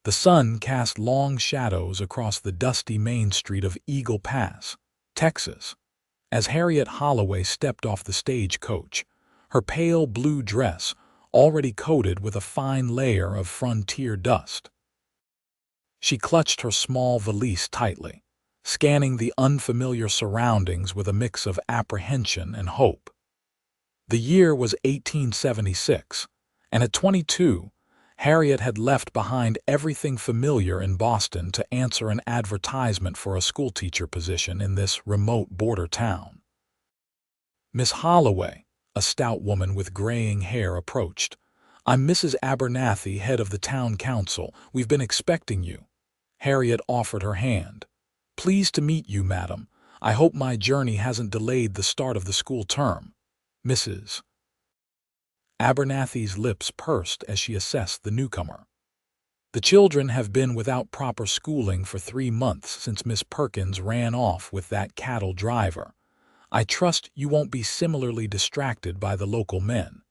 The sun cast long shadows across the dusty main street of Eagle Pass, Texas, as Harriet Holloway stepped off the stagecoach, her pale blue dress already coated with a fine layer of frontier dust. She clutched her small valise tightly, scanning the unfamiliar surroundings with a mix of apprehension and hope. The year was 1876, and at 22, Harriet had left behind everything familiar in Boston to answer an advertisement for a schoolteacher position in this remote border town. Miss Holloway, a stout woman with graying hair, approached. "I'm Mrs. Abernathy, head of the town council. We've been expecting you." Harriet offered her hand. "Pleased to meet you, madam. I hope my journey hasn't delayed the start of the school term." Mrs. Abernathy's lips pursed as she assessed the newcomer. "The children have been without proper schooling for 3 months since Miss Perkins ran off with that cattle driver. I trust you won't be similarly distracted by the local men."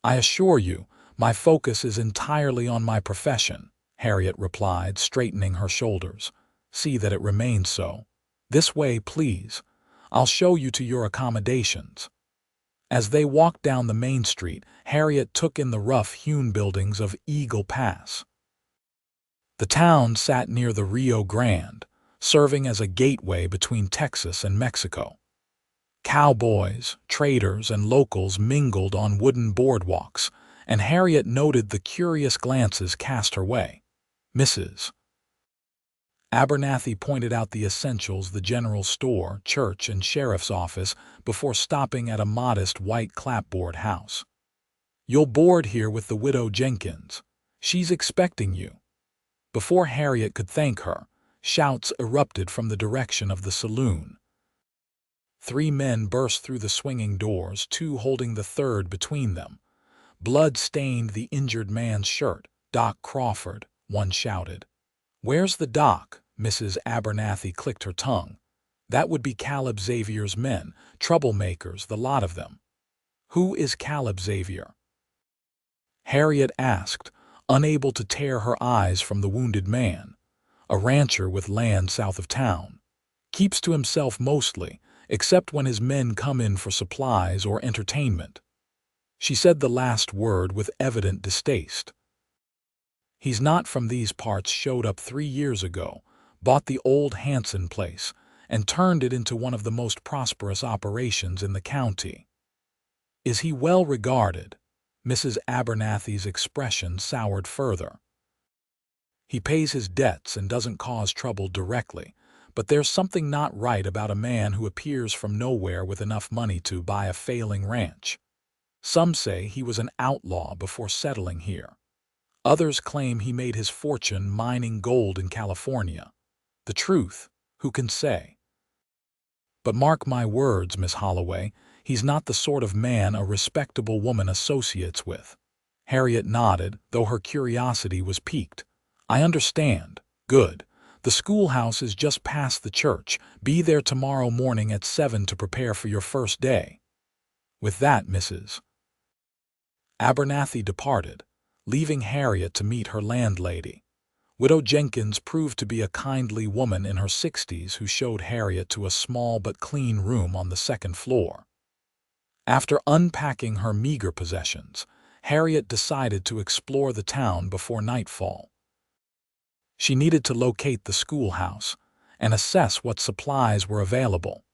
"I assure you, my focus is entirely on my profession," Harriet replied, straightening her shoulders. "See that it remains so. This way, please. I'll show you to your accommodations." As they walked down the main street, Harriet took in the rough-hewn buildings of Eagle Pass. The town sat near the Rio Grande, serving as a gateway between Texas and Mexico. Cowboys, traders, and locals mingled on wooden boardwalks, and Harriet noted the curious glances cast her way. Mrs. Abernathy pointed out the essentials: the general store, church, and sheriff's office, before stopping at a modest white clapboard house. "You'll board here with the widow Jenkins. She's expecting you." Before Harriet could thank her, shouts erupted from the direction of the saloon. 3 men burst through the swinging doors, 2 holding the third between them. Blood stained the injured man's shirt. "Doc Crawford," one shouted. "Where's the doc?" Mrs. Abernathy clicked her tongue. "That would be Caleb Xavier's men, troublemakers, the lot of them." "Who is Caleb Xavier?" Harriet asked, unable to tear her eyes from the wounded man. "A rancher with land south of town. Keeps to himself mostly, except when his men come in for supplies or entertainment." She said the last word with evident distaste. "He's not from these parts. Showed up 3 years ago, bought the old Hanson place, and turned it into one of the most prosperous operations in the county." "Is he well regarded?" Mrs. Abernathy's expression soured further. "He pays his debts and doesn't cause trouble directly, but there's something not right about a man who appears from nowhere with enough money to buy a failing ranch. Some say he was an outlaw before settling here. Others claim he made his fortune mining gold in California. The truth, who can say? But mark my words, Miss Holloway, he's not the sort of man a respectable woman associates with." Harriet nodded, though her curiosity was piqued. "I understand. Good. The schoolhouse is just past the church. Be there tomorrow morning at 7 to prepare for your first day." With that, Mrs. Abernathy departed, leaving Harriet to meet her landlady. Widow Jenkins proved to be a kindly woman in her 60s who showed Harriet to a small but clean room on the 2nd floor. After unpacking her meager possessions, Harriet decided to explore the town before nightfall. She needed to locate the schoolhouse and assess what supplies were available.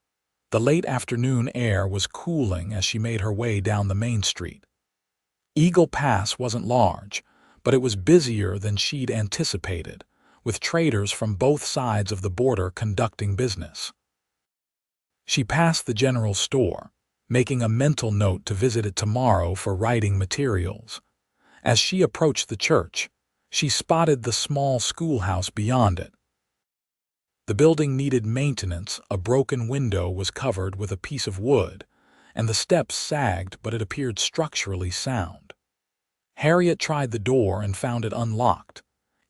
The late afternoon air was cooling as she made her way down the main street. Eagle Pass wasn't large, but it was busier than she'd anticipated, with traders from both sides of the border conducting business. She passed the general store, making a mental note to visit it tomorrow for writing materials. As she approached the church, she spotted the small schoolhouse beyond it. The building needed maintenance. A broken window was covered with a piece of wood, and the steps sagged, but it appeared structurally sound. Harriet tried the door and found it unlocked.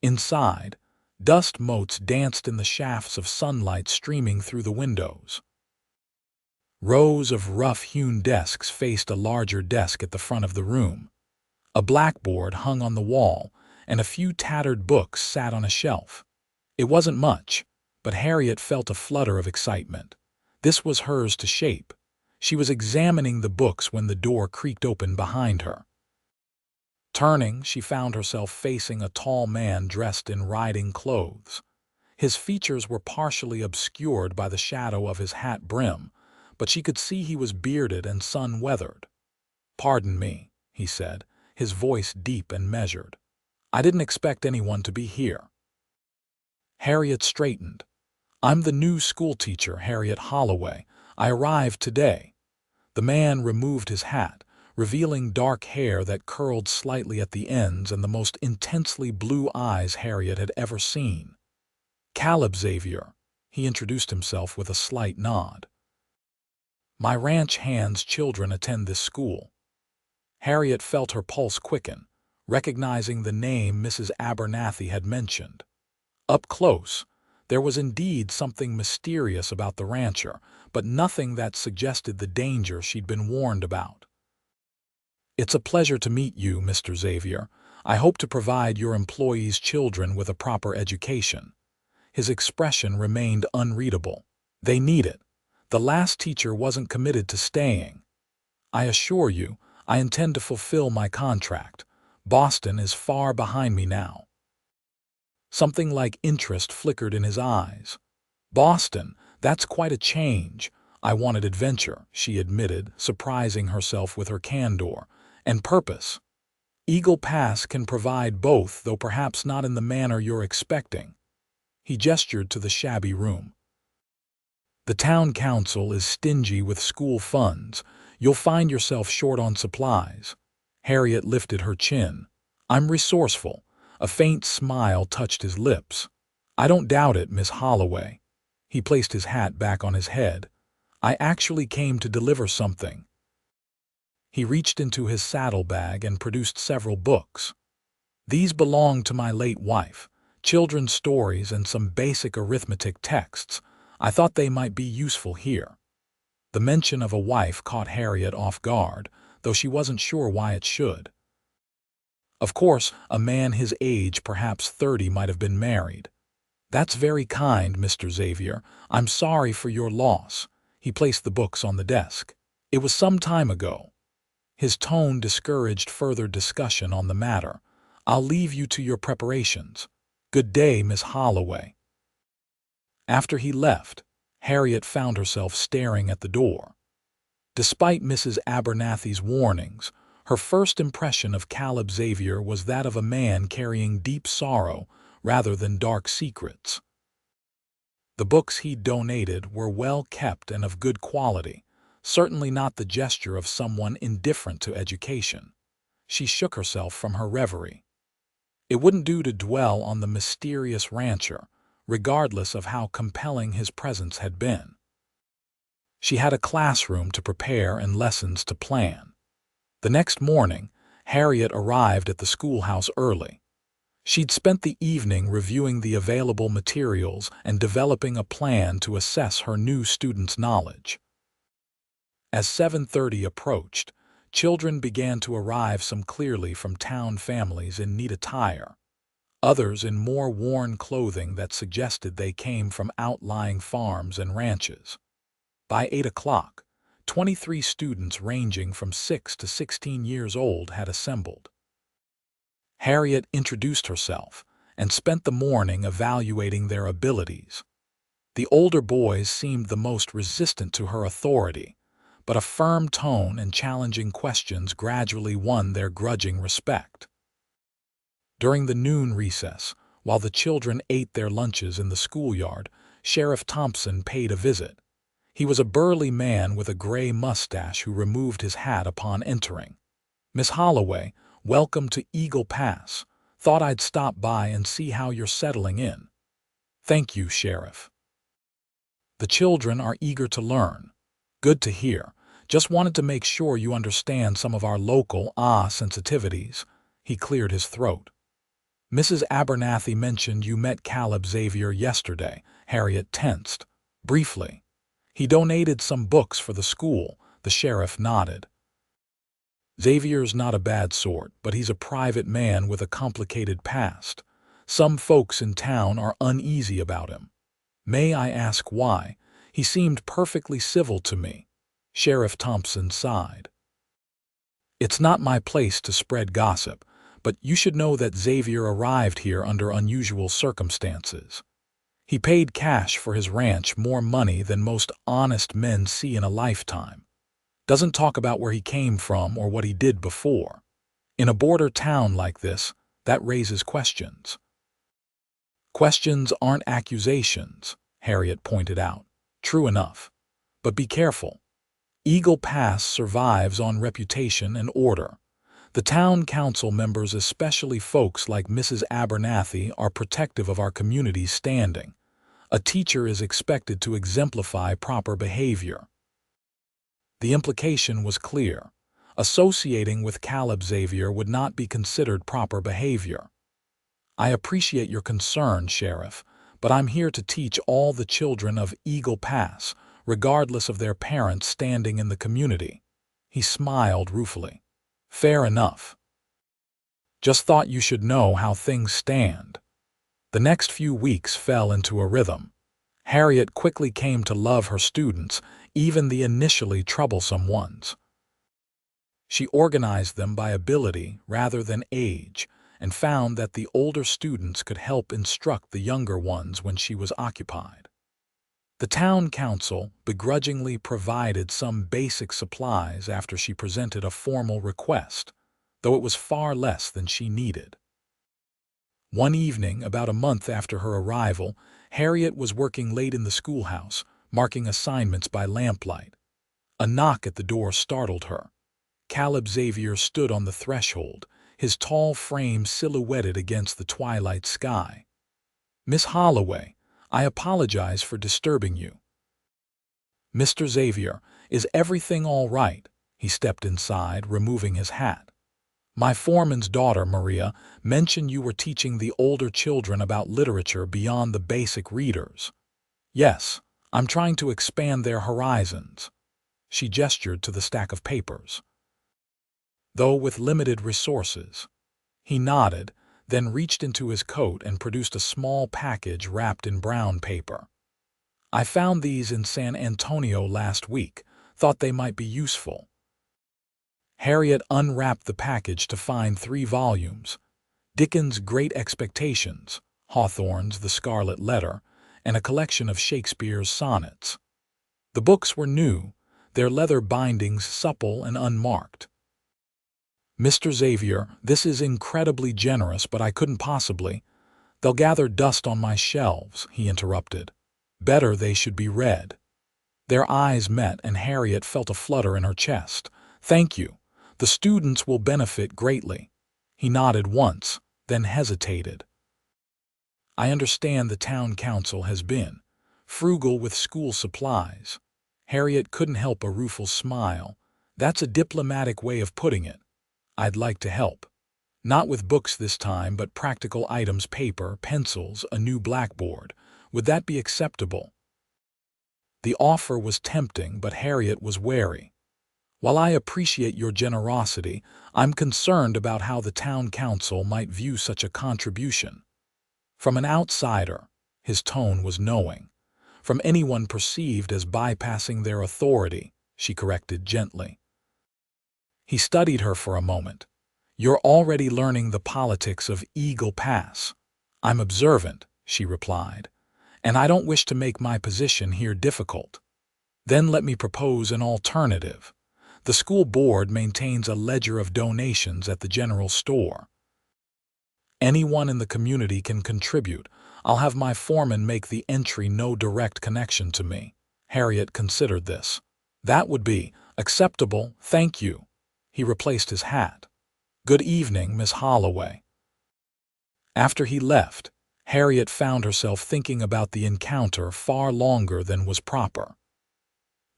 Inside, dust motes danced in the shafts of sunlight streaming through the windows. Rows of rough-hewn desks faced a larger desk at the front of the room. A blackboard hung on the wall, and a few tattered books sat on a shelf. It wasn't much, but Harriet felt a flutter of excitement. This was hers to shape. She was examining the books when the door creaked open behind her. Turning, she found herself facing a tall man dressed in riding clothes. His features were partially obscured by the shadow of his hat brim, but she could see he was bearded and sun-weathered. "Pardon me," he said, his voice deep and measured. "I didn't expect anyone to be here." Harriet straightened. "I'm the new schoolteacher, Harriet Holloway. I arrived today." The man removed his hat, revealing dark hair that curled slightly at the ends and the most intensely blue eyes Harriet had ever seen. "Caleb Xavier," he introduced himself with a slight nod. "My ranch hand's children attend this school." Harriet felt her pulse quicken, recognizing the name Mrs. Abernathy had mentioned. Up close, there was indeed something mysterious about the rancher, but nothing that suggested the danger she'd been warned about. "It's a pleasure to meet you, Mr. Xavier. I hope to provide your employees' children with a proper education." His expression remained unreadable. "They need it. The last teacher wasn't committed to staying. I assure you, I intend to fulfill my contract. Boston is far behind me now." Something like interest flickered in his eyes. "Boston, that's quite a change. I wanted adventure," she admitted, surprising herself with her candor, "and purpose. Eagle Pass can provide both, though perhaps not in the manner you're expecting." He gestured to the shabby room. "The town council is stingy with school funds. You'll find yourself short on supplies." Harriet lifted her chin. "I'm resourceful." A faint smile touched his lips. "I don't doubt it, Miss Holloway." He placed his hat back on his head. "I actually came to deliver something." He reached into his saddlebag and produced several books. "These belong to my late wife, children's stories and some basic arithmetic texts. I thought they might be useful here." The mention of a wife caught Harriet off guard, though she wasn't sure why it should. Of course, a man his age, perhaps 30, might have been married. "That's very kind, Mr. Xavier. I'm sorry for your loss." He placed the books on the desk. "It was some time ago." His tone discouraged further discussion on the matter. "I'll leave you to your preparations. Good day, Miss Holloway." After he left, Harriet found herself staring at the door. Despite Mrs. Abernathy's warnings, her first impression of Caleb Xavier was that of a man carrying deep sorrow rather than dark secrets. The books he'd donated were well kept and of good quality, certainly not the gesture of someone indifferent to education. She shook herself from her reverie. It wouldn't do to dwell on the mysterious rancher, regardless of how compelling his presence had been. She had a classroom to prepare and lessons to plan. The next morning, Harriet arrived at the schoolhouse early. She'd spent the evening reviewing the available materials and developing a plan to assess her new students' knowledge. As 7:30 approached, children began to arrive, some clearly from town families in neat attire, others in more worn clothing that suggested they came from outlying farms and ranches. By 8 o'clock, 23 students ranging from 6 to 16 years old had assembled. Harriet introduced herself and spent the morning evaluating their abilities. The older boys seemed the most resistant to her authority, but a firm tone and challenging questions gradually won their grudging respect. During the noon recess, while the children ate their lunches in the schoolyard, Sheriff Thompson paid a visit. He was a burly man with a gray mustache who removed his hat upon entering. "Miss Holloway, welcome to Eagle Pass. Thought I'd stop by and see how you're settling in." "Thank you, Sheriff." "The children are eager to learn." "Good to hear. Just wanted to make sure you understand some of our local sensitivities." He cleared his throat. "Mrs. Abernathy mentioned you met Caleb Xavier yesterday." Harriet tensed. "Briefly. He donated some books for the school." The sheriff nodded. Xavier's not a bad sort, but he's a private man with a complicated past. Some folks in town are uneasy about him. May I ask why? He seemed perfectly civil to me. Sheriff Thompson sighed. It's not my place to spread gossip, but you should know that Xavier arrived here under unusual circumstances. He paid cash for his ranch, more money than most honest men see in a lifetime. Doesn't talk about where he came from or what he did before. In a border town like this, that raises questions. Questions aren't accusations, Harriet pointed out. True enough. But be careful. Eagle Pass survives on reputation and order. The town council members, especially folks like Mrs. Abernathy, are protective of our community's standing. A teacher is expected to exemplify proper behavior. The implication was clear. Associating with Caleb Xavier would not be considered proper behavior. I appreciate your concern, Sheriff, but I'm here to teach all the children of Eagle Pass, regardless of their parents' standing in the community. He smiled ruefully. Fair enough. Just thought you should know how things stand. The next few weeks fell into a rhythm. Harriet quickly came to love her students, even the initially troublesome ones. She organized them by ability rather than age, and found that the older students could help instruct the younger ones when she was occupied. The town council begrudgingly provided some basic supplies after she presented a formal request, though it was far less than she needed. One evening, about a month after her arrival, Harriet was working late in the schoolhouse, marking assignments by lamplight. A knock at the door startled her. Caleb Xavier stood on the threshold, his tall frame silhouetted against the twilight sky. Miss Holloway, I apologize for disturbing you. Mr. Xavier, is everything all right? He stepped inside, removing his hat. My foreman's daughter, Maria, mentioned you were teaching the older children about literature beyond the basic readers. Yes, I'm trying to expand their horizons. She gestured to the stack of papers. Though with limited resources. He nodded, then reached into his coat and produced a small package wrapped in brown paper. I found these in San Antonio last week, thought they might be useful. Harriet unwrapped the package to find 3 volumes, Dickens' Great Expectations, Hawthorne's The Scarlet Letter, and a collection of Shakespeare's sonnets. The books were new, their leather bindings supple and unmarked. Mr. Xavier, this is incredibly generous, but I couldn't possibly. They'll gather dust on my shelves, he interrupted. Better they should be read. Their eyes met, and Harriet felt a flutter in her chest. Thank you. The students will benefit greatly. He nodded once, then hesitated. I understand the town council has been frugal with school supplies. Harriet couldn't help a rueful smile. That's a diplomatic way of putting it. I'd like to help. Not with books this time, but practical items, paper, pencils, a new blackboard. Would that be acceptable? The offer was tempting, but Harriet was wary. While I appreciate your generosity, I'm concerned about how the town council might view such a contribution. From an outsider, his tone was knowing. From anyone perceived as bypassing their authority, she corrected gently. He studied her for a moment. You're already learning the politics of Eagle Pass. I'm observant, she replied, and I don't wish to make my position here difficult. Then let me propose an alternative. The school board maintains a ledger of donations at the general store. Anyone in the community can contribute. I'll have my foreman make the entry no direct connection to me. Harriet considered this. That would be acceptable, thank you. He replaced his hat. Good evening, Miss Holloway. After he left, Harriet found herself thinking about the encounter far longer than was proper.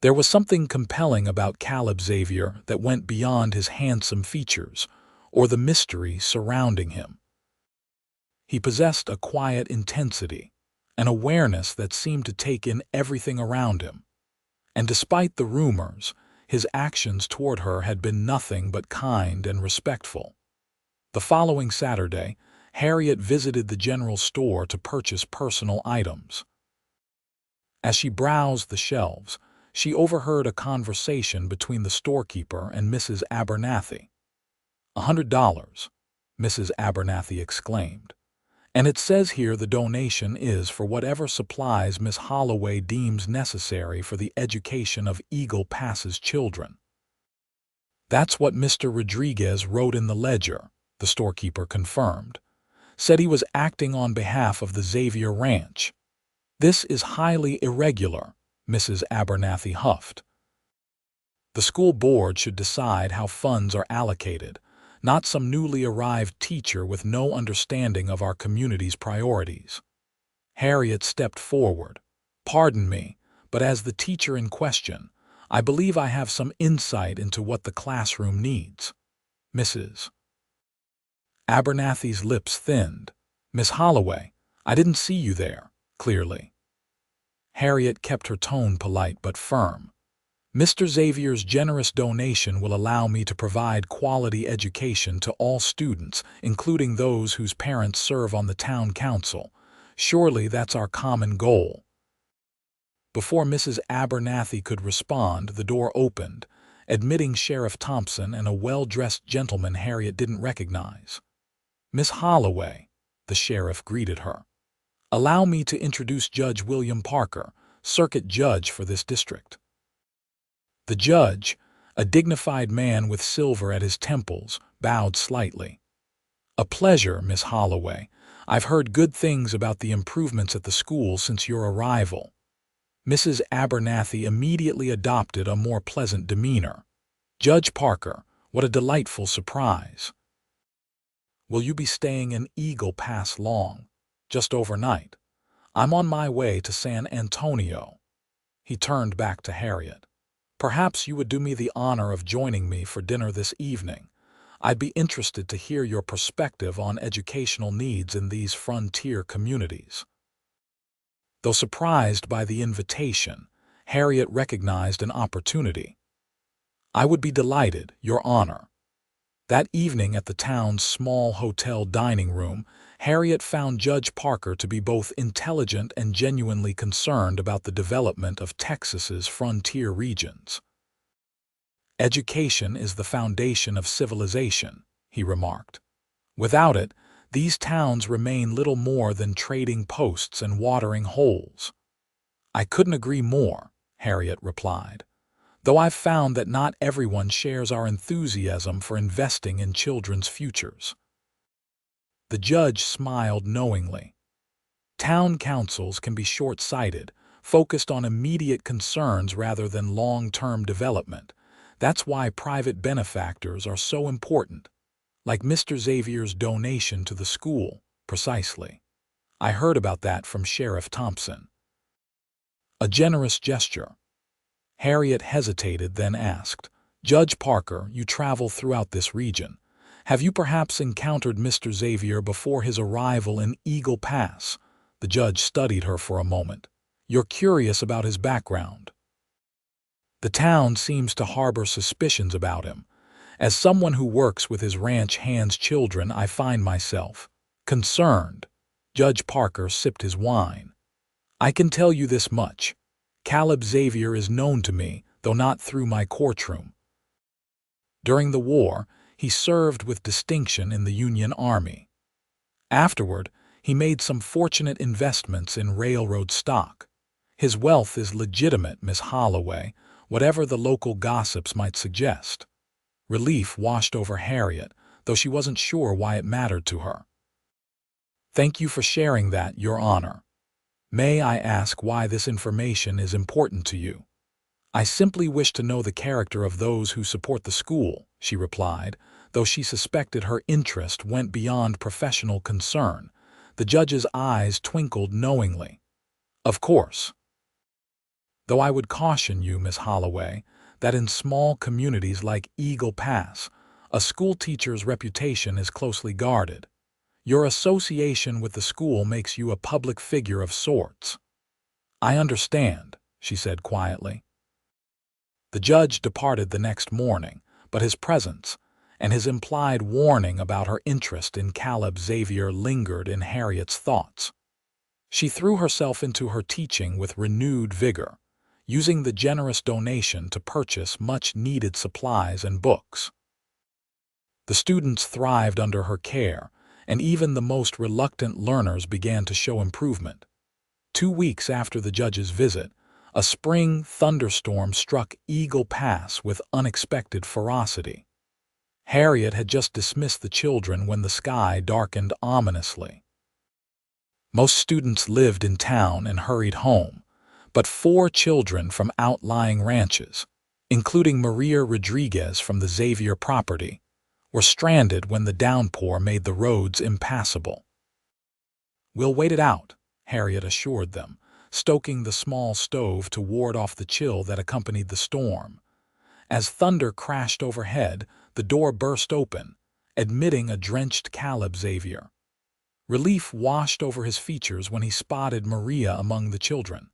There was something compelling about Caleb Xavier that went beyond his handsome features or the mystery surrounding him. He possessed a quiet intensity, an awareness that seemed to take in everything around him. And despite the rumors, His actions toward her had been nothing but kind and respectful. The following Saturday, Harriet visited the general store to purchase personal items. As she browsed the shelves, she overheard a conversation between the storekeeper and Mrs. Abernathy. $100, Mrs. Abernathy exclaimed. And it says here the donation is for whatever supplies Miss Holloway deems necessary for the education of Eagle Pass's children. That's what Mr. Rodriguez wrote in the ledger, the storekeeper confirmed. Said he was acting on behalf of the Xavier Ranch. This is highly irregular, Mrs. Abernathy huffed. The school board should decide how funds are allocated, not some newly arrived teacher with no understanding of our community's priorities. Harriet stepped forward. Pardon me, but as the teacher in question, I believe I have some insight into what the classroom needs. Mrs. Abernathy's lips thinned. Miss Holloway, I didn't see you there, clearly. Harriet kept her tone polite but firm. Mr. Xavier's generous donation will allow me to provide quality education to all students, including those whose parents serve on the town council. Surely that's our common goal. Before Mrs. Abernathy could respond, the door opened, admitting Sheriff Thompson and a well-dressed gentleman Harriet didn't recognize. Miss Holloway, the sheriff greeted her. Allow me to introduce Judge William Parker, circuit judge for this district. The judge, a dignified man with silver at his temples, bowed slightly. A pleasure, Miss Holloway. I've heard good things about the improvements at the school since your arrival. Mrs. Abernathy immediately adopted a more pleasant demeanor. Judge Parker, what a delightful surprise. Will you be staying in Eagle Pass long? Just overnight. I'm on my way to San Antonio. He turned back to Harriet. Perhaps you would do me the honor of joining me for dinner this evening. I'd be interested to hear your perspective on educational needs in these frontier communities. Though surprised by the invitation, Harriet recognized an opportunity. I would be delighted, Your Honor. That evening at the town's small hotel dining room, Harriet found Judge Parker to be both intelligent and genuinely concerned about the development of Texas's frontier regions. Education is the foundation of civilization, he remarked. Without it, these towns remain little more than trading posts and watering holes. I couldn't agree more, Harriet replied, though I've found that not everyone shares our enthusiasm for investing in children's futures. The judge smiled knowingly. Town councils can be short-sighted, focused on immediate concerns rather than long-term development. That's why private benefactors are so important, like Mr. Xavier's donation to the school, precisely. I heard about that from Sheriff Thompson. A generous gesture. Harriet hesitated, then asked, Judge Parker, you travel throughout this region. Have you perhaps encountered Mr. Xavier before his arrival in Eagle Pass? The judge studied her for a moment. You're curious about his background. The town seems to harbor suspicions about him. As someone who works with his ranch hands children, I find myself concerned. Judge Parker sipped his wine. I can tell you this much. Caleb Xavier is known to me, though not through my courtroom. During the war, he served with distinction in the Union Army. Afterward, he made some fortunate investments in railroad stock. His wealth is legitimate, Miss Holloway, whatever the local gossips might suggest. Relief washed over Harriet, though she wasn't sure why it mattered to her. Thank you for sharing that, Your Honor. May I ask why this information is important to you? I simply wish to know the character of those who support the school, she replied, though she suspected her interest went beyond professional concern. The judge's eyes twinkled knowingly. Of course. Though I would caution you, Miss Holloway, that in small communities like Eagle Pass, a schoolteacher's reputation is closely guarded. Your association with the school makes you a public figure of sorts. I understand, she said quietly. The judge departed the next morning, but his presence and his implied warning about her interest in Caleb Xavier lingered in Harriet's thoughts. She threw herself into her teaching with renewed vigor, using the generous donation to purchase much-needed supplies and books. The students thrived under her care, and even the most reluctant learners began to show improvement. 2 weeks after the judge's visit, a spring thunderstorm struck Eagle Pass with unexpected ferocity. Harriet had just dismissed the children when the sky darkened ominously. Most students lived in town and hurried home, but 4 children from outlying ranches, including Maria Rodriguez from the Xavier property, were stranded when the downpour made the roads impassable. "We'll wait it out," Harriet assured them, stoking the small stove to ward off the chill that accompanied the storm. As thunder crashed overhead, the door burst open, admitting a drenched Caleb Xavier. Relief washed over his features when he spotted Maria among the children.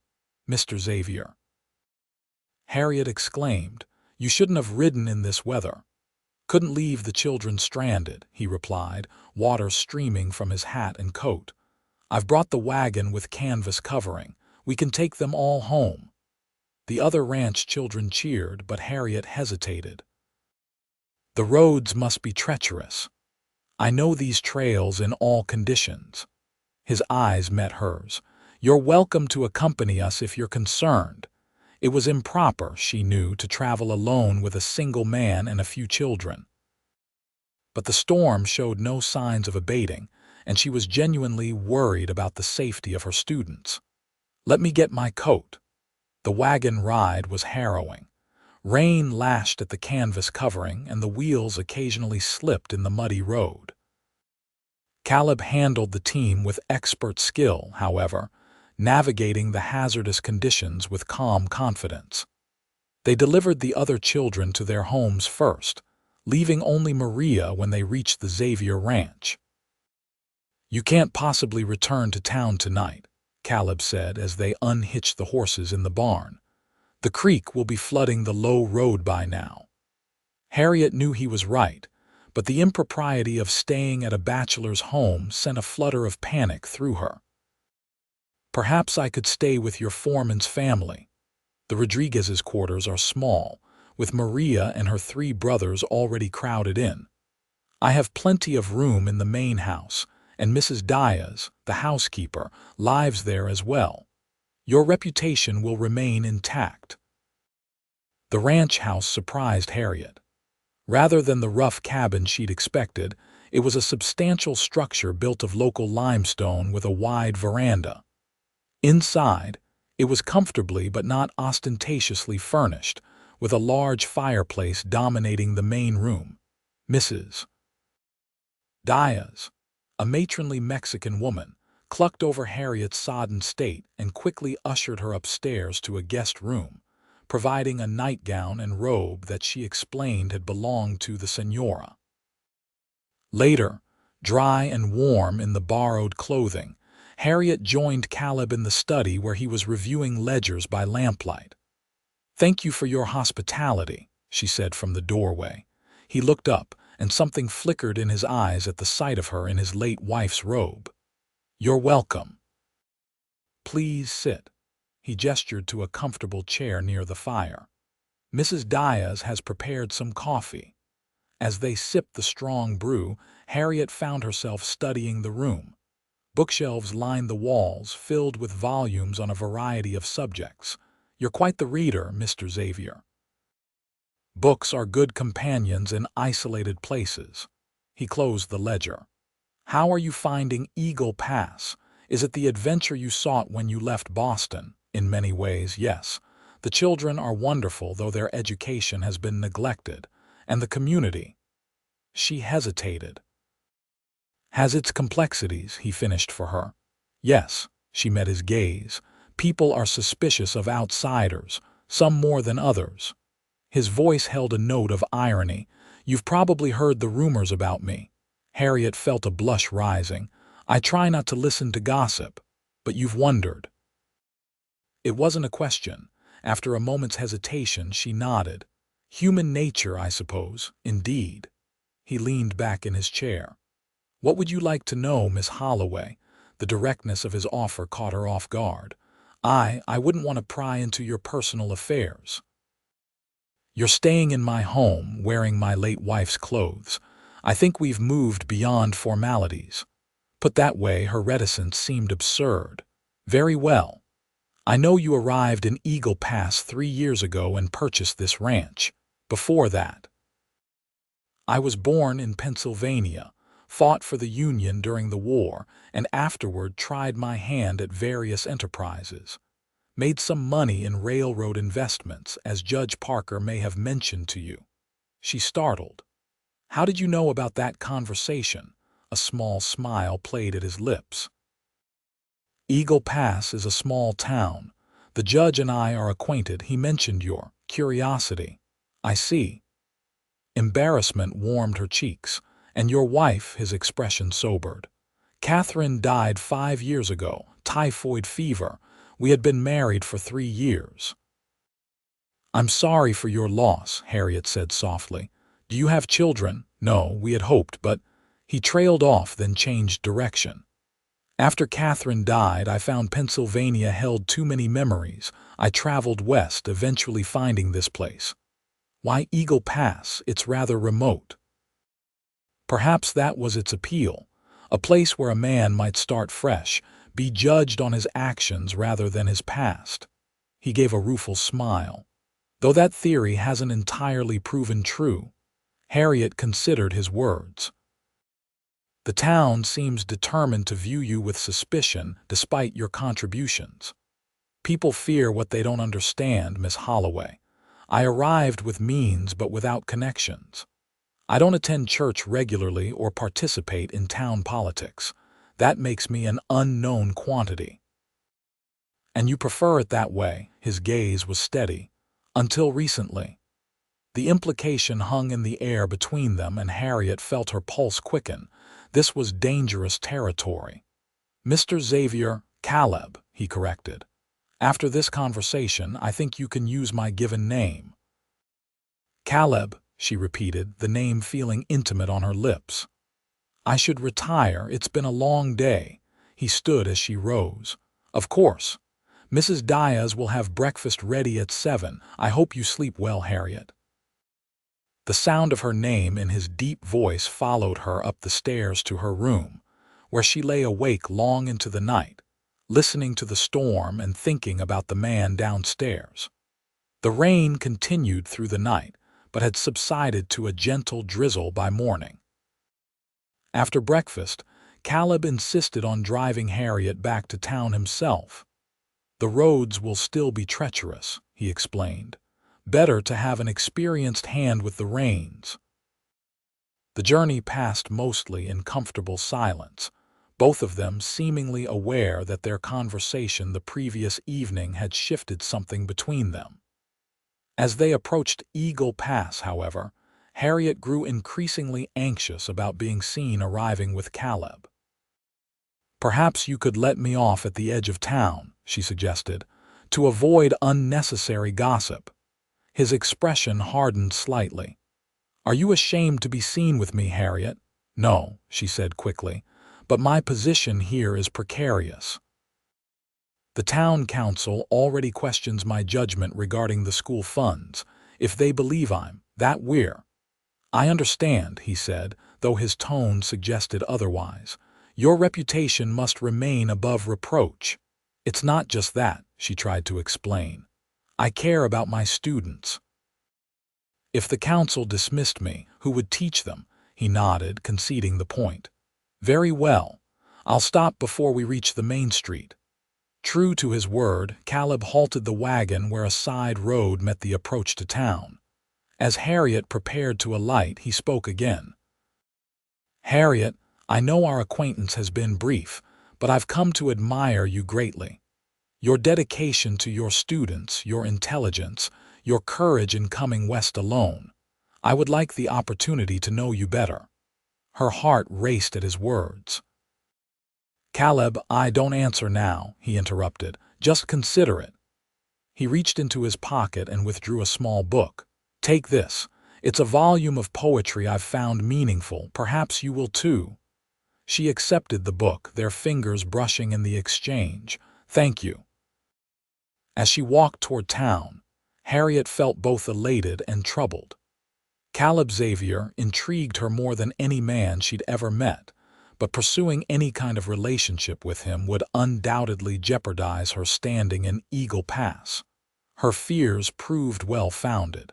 "Mr. Xavier," Harriet exclaimed, "you shouldn't have ridden in this weather." "Couldn't leave the children stranded," he replied, water streaming from his hat and coat. "I've brought the wagon with canvas covering. We can take them all home." The other ranch children cheered, but Harriet hesitated. "The roads must be treacherous. I know these trails in all conditions." His eyes met hers. "You're welcome to accompany us if you're concerned." It was improper, she knew, to travel alone with a single man and a few children. But the storm showed no signs of abating, and she was genuinely worried about the safety of her students. "Let me get my coat." The wagon ride was harrowing. Rain lashed at the canvas covering, and the wheels occasionally slipped in the muddy road. Caleb handled the team with expert skill, however, navigating the hazardous conditions with calm confidence. They delivered the other children to their homes first, leaving only Maria when they reached the Xavier ranch. "You can't possibly return to town tonight," Caleb said as they unhitched the horses in the barn. "The creek will be flooding the low road by now." Harriet knew he was right, but the impropriety of staying at a bachelor's home sent a flutter of panic through her. "Perhaps I could stay with your foreman's family. The Rodriguez's quarters are small, with Maria and her 3 brothers already crowded in. I have plenty of room in the main house, and Mrs. Diaz, the housekeeper, lives there as well. Your reputation will remain intact." The ranch house surprised Harriet. Rather than the rough cabin she'd expected, it was a substantial structure built of local limestone with a wide veranda. Inside, it was comfortably but not ostentatiously furnished, with a large fireplace dominating the main room. Mrs. Diaz, a matronly Mexican woman, clucked over Harriet's sodden state and quickly ushered her upstairs to a guest room, providing a nightgown and robe that she explained had belonged to the señora. Later, dry and warm in the borrowed clothing, Harriet joined Caleb in the study where he was reviewing ledgers by lamplight. "Thank you for your hospitality," she said from the doorway. He looked up, and something flickered in his eyes at the sight of her in his late wife's robe. "You're welcome. Please sit." He gestured to a comfortable chair near the fire. "Mrs. Diaz has prepared some coffee." As they sipped the strong brew, Harriet found herself studying the room. Bookshelves lined the walls, filled with volumes on a variety of subjects. "You're quite the reader, Mr. Xavier." "Books are good companions in isolated places." He closed the ledger. "How are you finding Eagle Pass? Is it the adventure you sought when you left Boston?" "In many ways, yes. The children are wonderful, though their education has been neglected. And the community." She hesitated. "Has its complexities," he finished for her. "Yes," she met his gaze. "People are suspicious of outsiders, some more than others." His voice held a note of irony. "You've probably heard the rumors about me." Harriet felt a blush rising. "I try not to listen to gossip, but you've wondered." It wasn't a question, After a moment's hesitation, she nodded. Human nature, I suppose, indeed. He leaned back in his chair. What would you like to know, Miss Holloway? The directness of his offer caught her off guard. I wouldn't want to pry into your personal affairs. You're staying in my home, wearing my late wife's clothes. I think we've moved beyond formalities. Put that way, her reticence seemed absurd. Very well. I know you arrived in Eagle Pass 3 years ago and purchased this ranch. Before that, I was born in Pennsylvania, fought for the Union during the war, and afterward tried my hand at various enterprises. Made some money in railroad investments, as Judge Parker may have mentioned to you. She startled. How did you know about that conversation? A small smile played at his lips. Eagle Pass is a small town. The judge and I are acquainted. He mentioned your curiosity. I see. Embarrassment warmed her cheeks. And your wife, his expression sobered. Catherine died 5 years ago, typhoid fever. We had been married for 3 years. I'm sorry for your loss, Harriet said softly. Do you have children? No, we had hoped, but he trailed off, then changed direction. After Catherine died, I found Pennsylvania held too many memories. I traveled west, eventually finding this place. Why Eagle Pass? It's rather remote. Perhaps that was its appeal, a place where a man might start fresh, be judged on his actions rather than his past. He gave a rueful smile. Though that theory hasn't entirely proven true. Harriet considered his words. The town seems determined to view you with suspicion despite your contributions. People fear what they don't understand, Miss Holloway. I arrived with means but without connections. I don't attend church regularly or participate in town politics. That makes me an unknown quantity. And you prefer it that way? His gaze was steady. Until recently. The implication hung in the air between them, and Harriet felt her pulse quicken. This was dangerous territory. Mr. Xavier, Caleb, he corrected. After this conversation, I think you can use my given name. Caleb, she repeated, the name feeling intimate on her lips. I should retire. It's been a long day. He stood as she rose. Of course. Mrs. Diaz will have breakfast ready at 7. I hope you sleep well, Harriet. The sound of her name in his deep voice followed her up the stairs to her room, where she lay awake long into the night, listening to the storm and thinking about the man downstairs. The rain continued through the night, but had subsided to a gentle drizzle by morning. After breakfast, Caleb insisted on driving Harriet back to town himself. The roads will still be treacherous, he explained. Better to have an experienced hand with the reins. The journey passed mostly in comfortable silence, both of them seemingly aware that their conversation the previous evening had shifted something between them. As they approached Eagle Pass, however, Harriet grew increasingly anxious about being seen arriving with Caleb. Perhaps you could let me off at the edge of town, she suggested, to avoid unnecessary gossip. His expression hardened slightly. Are you ashamed to be seen with me, Harriet? No, she said quickly, but my position here is precarious. The town council already questions my judgment regarding the school funds, if they believe I'm that we're. I understand, he said, though his tone suggested otherwise. Your reputation must remain above reproach. It's not just that, she tried to explain. I care about my students. If the council dismissed me, who would teach them? He nodded, conceding the point. Very well. I'll stop before we reach the main street. True to his word, Caleb halted the wagon where a side road met the approach to town. As Harriet prepared to alight, he spoke again. Harriet, I know our acquaintance has been brief, but I've come to admire you greatly. Your dedication to your students, your intelligence, your courage in coming west alone. I would like the opportunity to know you better. Her heart raced at his words. Caleb, I don't answer now, he interrupted. Just consider it. He reached into his pocket and withdrew a small book. "Take this. It's a volume of poetry I've found meaningful. Perhaps you will too." She accepted the book, their fingers brushing in the exchange. "Thank you." As she walked toward town, Harriet felt both elated and troubled. Caleb Xavier intrigued her more than any man she'd ever met, but pursuing any kind of relationship with him would undoubtedly jeopardize her standing in Eagle Pass. Her fears proved well-founded.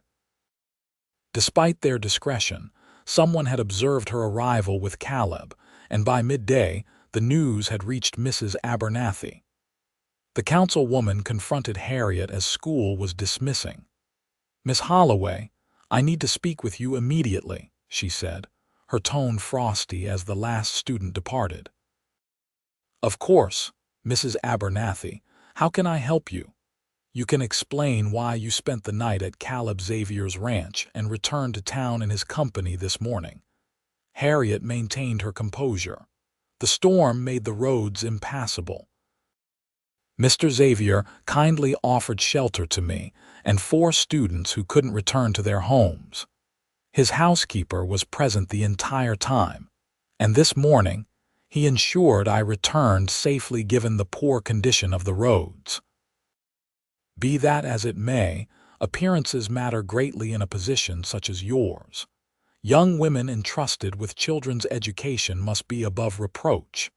Despite their discretion, someone had observed her arrival with Caleb, and by midday the news had reached Mrs. Abernathy. The councilwoman confronted Harriet as school was dismissing. "Miss Holloway, I need to speak with you immediately," she said, her tone frosty as the last student departed. "Of course, Mrs. Abernathy. How can I help you? You can explain why you spent the night at Caleb Xavier's ranch and returned to town in his company this morning." Harriet maintained her composure. The storm made the roads impassable. "Mr. Xavier kindly offered shelter to me and 4 students who couldn't return to their homes. His housekeeper was present the entire time, and this morning he ensured I returned safely given the poor condition of the roads." Be that as it may, appearances matter greatly in a position such as yours. Young women entrusted with children's education must be above reproach.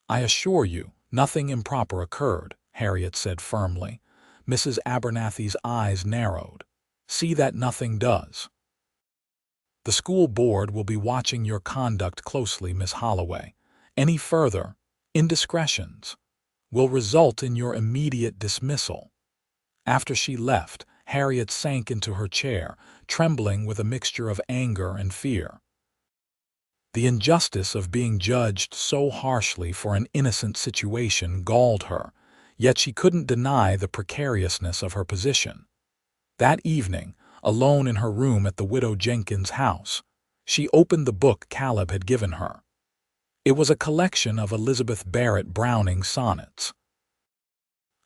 "I assure you, nothing improper occurred," Harriet said firmly. Mrs. Abernathy's eyes narrowed. "See that nothing does. The school board will be watching your conduct closely, Miss Holloway. Any further indiscretions will result in your immediate dismissal." After she left, Harriet sank into her chair, trembling with a mixture of anger and fear. The injustice of being judged so harshly for an innocent situation galled her, yet she couldn't deny the precariousness of her position. That evening, alone in her room at the widow Jenkins' house, she opened the book Caleb had given her. It was a collection of Elizabeth Barrett Browning's sonnets.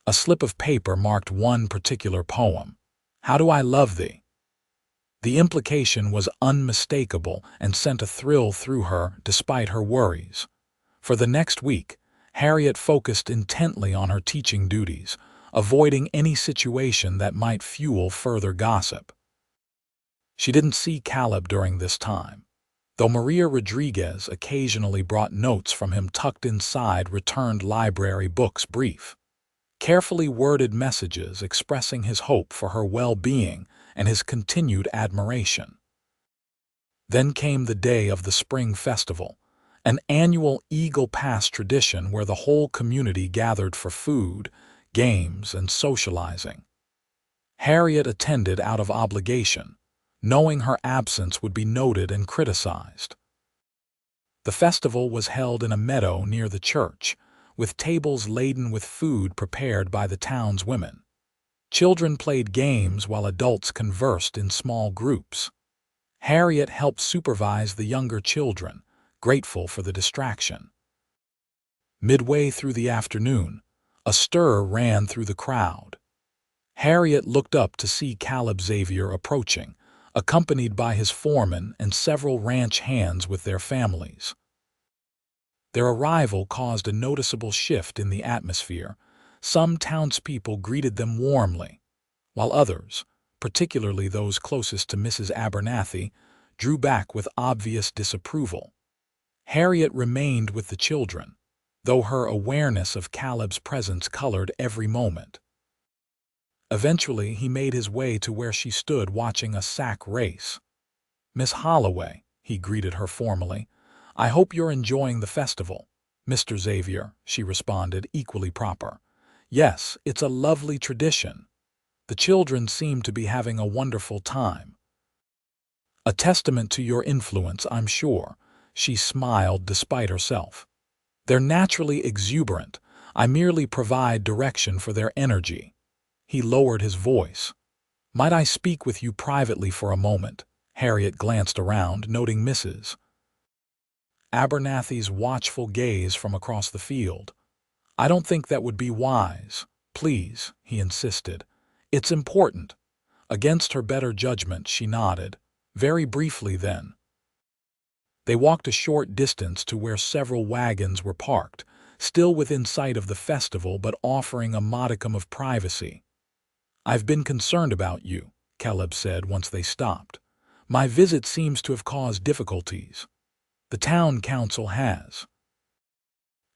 A slip of paper marked one particular poem, "How Do I Love Thee?" The implication was unmistakable and sent a thrill through her despite her worries. For the next week, Harriet focused intently on her teaching duties, avoiding any situation that might fuel further gossip. She didn't see Caleb during this time, though Maria Rodriguez occasionally brought notes from him tucked inside returned library books brief. Carefully worded messages expressing his hope for her well-being and his continued admiration. Then came the day of the Spring Festival, an annual Eagle Pass tradition where the whole community gathered for food, games, and socializing. Harriet attended out of obligation, knowing her absence would be noted and criticized. The festival was held in a meadow near the church, with tables laden with food prepared by the town's women. Children played games while adults conversed in small groups. Harriet helped supervise the younger children, grateful for the distraction. Midway through the afternoon, a stir ran through the crowd. Harriet looked up to see Caleb Xavier approaching, accompanied by his foreman and several ranch hands with their families. Their arrival caused a noticeable shift in the atmosphere. Some townspeople greeted them warmly, while others, particularly those closest to Mrs. Abernathy, drew back with obvious disapproval. Harriet remained with the children, though her awareness of Caleb's presence colored every moment. Eventually, he made his way to where she stood watching a sack race. "Miss Holloway," he greeted her formally, "I hope you're enjoying the festival." "Mr. Xavier," she responded, equally proper. "Yes, it's a lovely tradition. The children seem to be having a wonderful time." "A testament to your influence, I'm sure," she smiled despite herself. "They're naturally exuberant. I merely provide direction for their energy." He lowered his voice. "Might I speak with you privately for a moment?" Harriet glanced around, noting Mrs. Abernathy's watchful gaze from across the field. "I don't think that would be wise. Please," he insisted. It's important. Against her better judgment, she nodded, very briefly then. They walked a short distance to where several wagons were parked, still within sight of the festival but offering a modicum of privacy. "I've been concerned about you," Caleb said once they stopped. "My visit seems to have caused difficulties. The town council has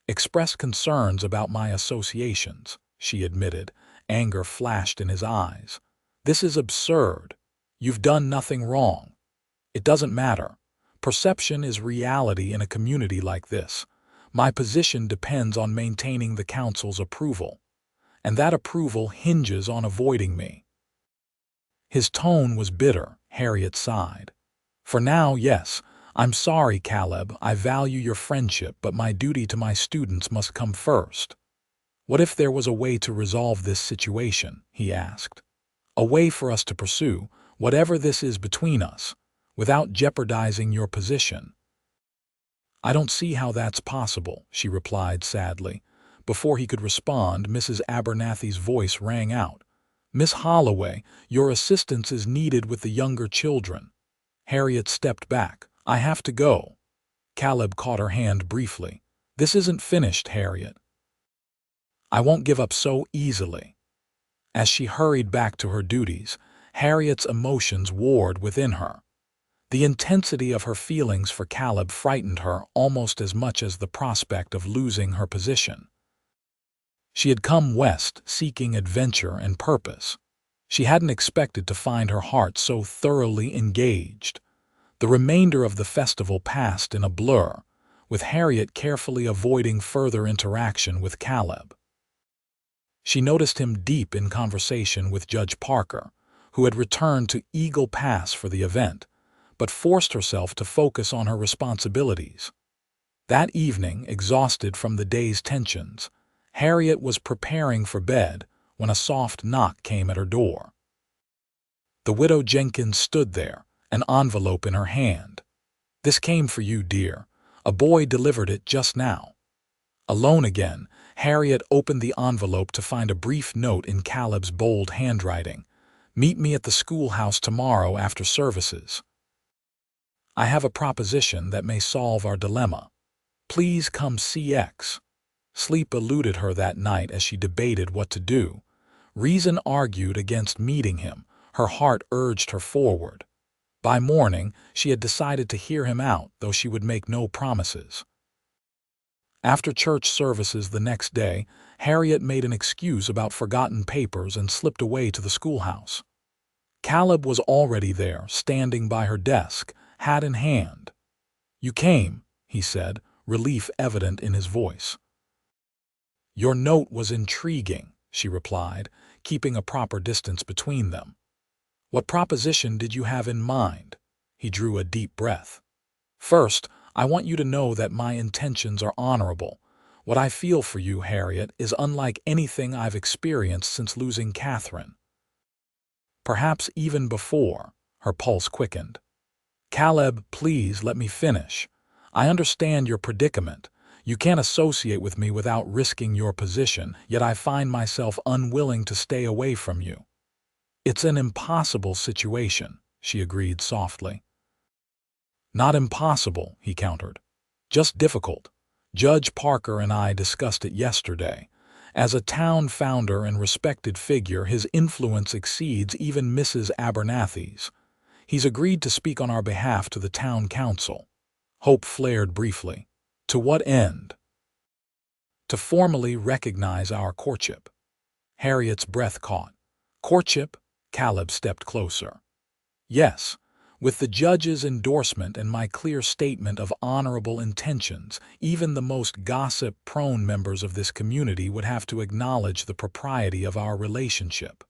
expressed concerns about my associations," she admitted. Anger flashed in his eyes. "This is absurd. You've done nothing wrong. It doesn't matter. Perception is reality in a community like this. My position depends on maintaining the council's approval, and that approval hinges on avoiding me." His tone was bitter. Harriet sighed. "For now, yes. I'm sorry, Caleb. I value your friendship, but my duty to my students must come first." "What if there was a way to resolve this situation?" he asked. "A way for us to pursue whatever this is between us, without jeopardizing your position." "I don't see how that's possible," she replied sadly. Before he could respond, Mrs. Abernathy's voice rang out. "Miss Holloway, your assistance is needed with the younger children." Harriet stepped back. "I have to go." Caleb caught her hand briefly. "This isn't finished, Harriet. I won't give up so easily." As she hurried back to her duties, Harriet's emotions warred within her. The intensity of her feelings for Caleb frightened her almost as much as the prospect of losing her position. She had come west seeking adventure and purpose. She hadn't expected to find her heart so thoroughly engaged. The remainder of the festival passed in a blur, with Harriet carefully avoiding further interaction with Caleb. She noticed him deep in conversation with Judge Parker, who had returned to Eagle Pass for the event, but forced herself to focus on her responsibilities. That evening, exhausted from the day's tensions, Harriet was preparing for bed when a soft knock came at her door. The widow Jenkins stood there, an envelope in her hand. "This came for you, dear. A boy delivered it just now." Alone again, Harriet opened the envelope to find a brief note in Caleb's bold handwriting. "Meet me at the schoolhouse tomorrow after services. I have a proposition that may solve our dilemma. Please come CX." Sleep eluded her that night as she debated what to do. Reason argued against meeting him. Her heart urged her forward. By morning, she had decided to hear him out, though she would make no promises. After church services the next day, Harriet made an excuse about forgotten papers and slipped away to the schoolhouse. Caleb was already there, standing by her desk, hat in hand. "You came," he said, relief evident in his voice. "Your note was intriguing," she replied, keeping a proper distance between them. "What proposition did you have in mind?" He drew a deep breath. "First, I want you to know that my intentions are honorable. What I feel for you, Harriet, is unlike anything I've experienced since losing Catherine." Perhaps even before. Her pulse quickened. "Caleb, please let me finish. I understand your predicament. You can't associate with me without risking your position, yet I find myself unwilling to stay away from you." "It's an impossible situation," she agreed softly. "Not impossible," he countered. "Just difficult. Judge Parker and I discussed it yesterday. As a town founder and respected figure, his influence exceeds even Mrs. Abernathy's. He's agreed to speak on our behalf to the town council." Hope flared briefly. "To what end?" "To formally recognize our courtship." Harriet's breath caught. "Courtship?" Caleb stepped closer. "Yes. With the judge's endorsement and my clear statement of honorable intentions, even the most gossip-prone members of this community would have to acknowledge the propriety of our relationship."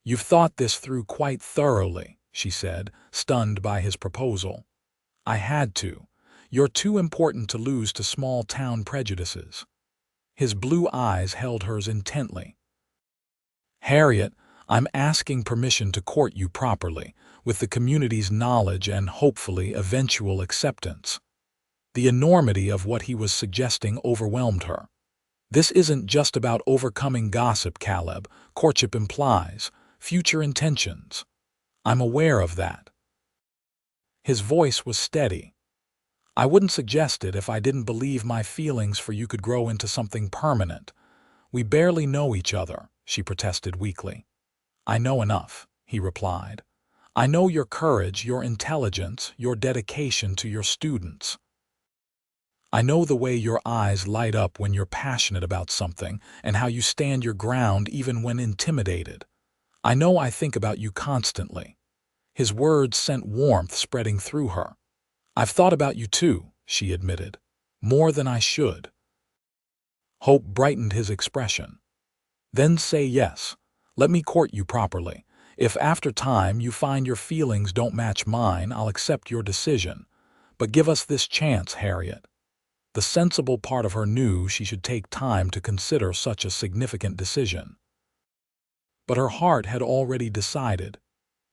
"You've thought this through quite thoroughly," she said, stunned by his proposal. "I had to. You're too important to lose to small-town prejudices." His blue eyes held hers intently. "Harriet, I'm asking permission to court you properly, with the community's knowledge and, hopefully, eventual acceptance." The enormity of what he was suggesting overwhelmed her. This isn't just about overcoming gossip, Caleb. Courtship implies future intentions. I'm aware of that. His voice was steady. I wouldn't suggest it if I didn't believe my feelings for you could grow into something permanent. We barely know each other, she protested weakly. I know enough, he replied. I know your courage, your intelligence, your dedication to your students. I know the way your eyes light up when you're passionate about something and how you stand your ground even when intimidated. I know I think about you constantly. His words sent warmth spreading through her. I've thought about you too, she admitted. More than I should. Hope brightened his expression. Then say yes. Let me court you properly. If after time you find your feelings don't match mine, I'll accept your decision. But give us this chance, Harriet. The sensible part of her knew she should take time to consider such a significant decision. But her heart had already decided.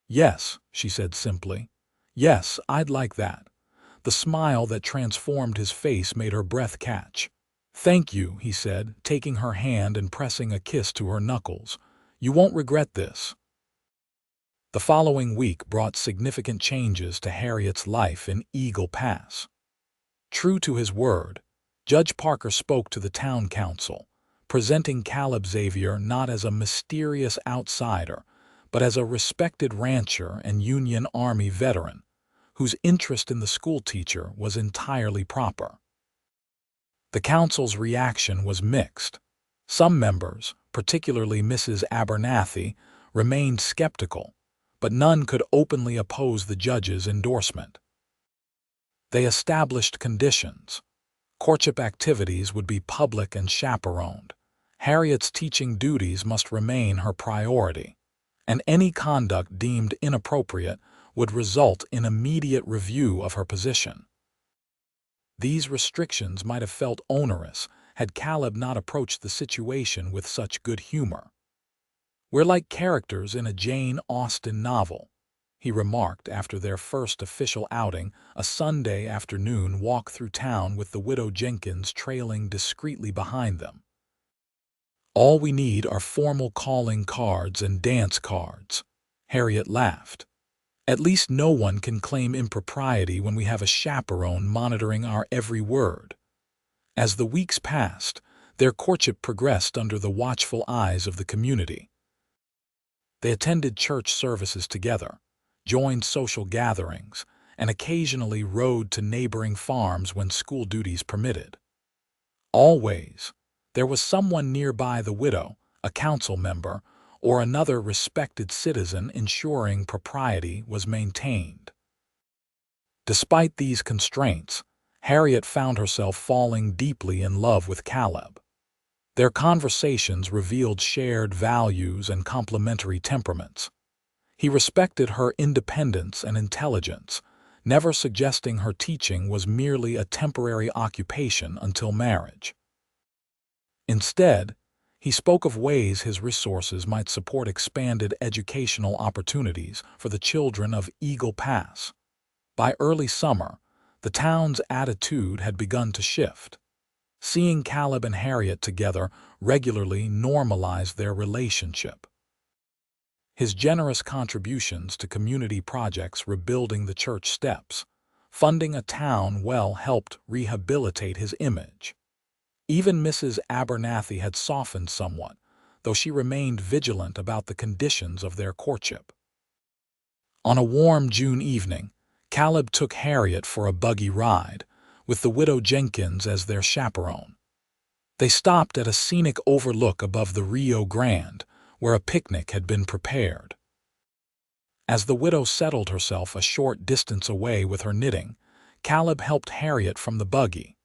Yes, she said simply. Yes, I'd like that. The smile that transformed his face made her breath catch. Thank you, he said, taking her hand and pressing a kiss to her knuckles. You won't regret this. The following week brought significant changes to Harriet's life in Eagle Pass. True to his word, Judge Parker spoke to the town council, presenting Caleb Xavier not as a mysterious outsider, but as a respected rancher and Union Army veteran, whose interest in the schoolteacher was entirely proper. The council's reaction was mixed. Some members, particularly Mrs. Abernathy, remained skeptical, but none could openly oppose the judge's endorsement. They established conditions. Courtship activities would be public and chaperoned. Harriet's teaching duties must remain her priority, and any conduct deemed inappropriate would result in immediate review of her position. These restrictions might have felt onerous had Caleb not approached the situation with such good humor. We're like characters in a Jane Austen novel, he remarked after their first official outing, a Sunday afternoon walk through town with the widow Jenkins trailing discreetly behind them. All we need are formal calling cards and dance cards. Harriet laughed. At least no one can claim impropriety when we have a chaperone monitoring our every word. As the weeks passed, their courtship progressed under the watchful eyes of the community. They attended church services together, joined social gatherings, and occasionally rode to neighboring farms when school duties permitted. Always, there was someone nearby the widow, a council member, or another respected citizen ensuring propriety was maintained. Despite these constraints, Harriet found herself falling deeply in love with Caleb. Their conversations revealed shared values and complementary temperaments. He respected her independence and intelligence, never suggesting her teaching was merely a temporary occupation until marriage. Instead, he spoke of ways his resources might support expanded educational opportunities for the children of Eagle Pass. By early summer, the town's attitude had begun to shift. Seeing Caleb and Harriet together regularly normalized their relationship. His generous contributions to community projects rebuilding the church steps, funding a town well helped rehabilitate his image. Even Mrs. Abernathy had softened somewhat, though she remained vigilant about the conditions of their courtship. On a warm June evening, Caleb took Harriet for a buggy ride, with the widow Jenkins as their chaperone. They stopped at a scenic overlook above the Rio Grande, where a picnic had been prepared. As the widow settled herself a short distance away with her knitting, Caleb helped Harriet from the buggy.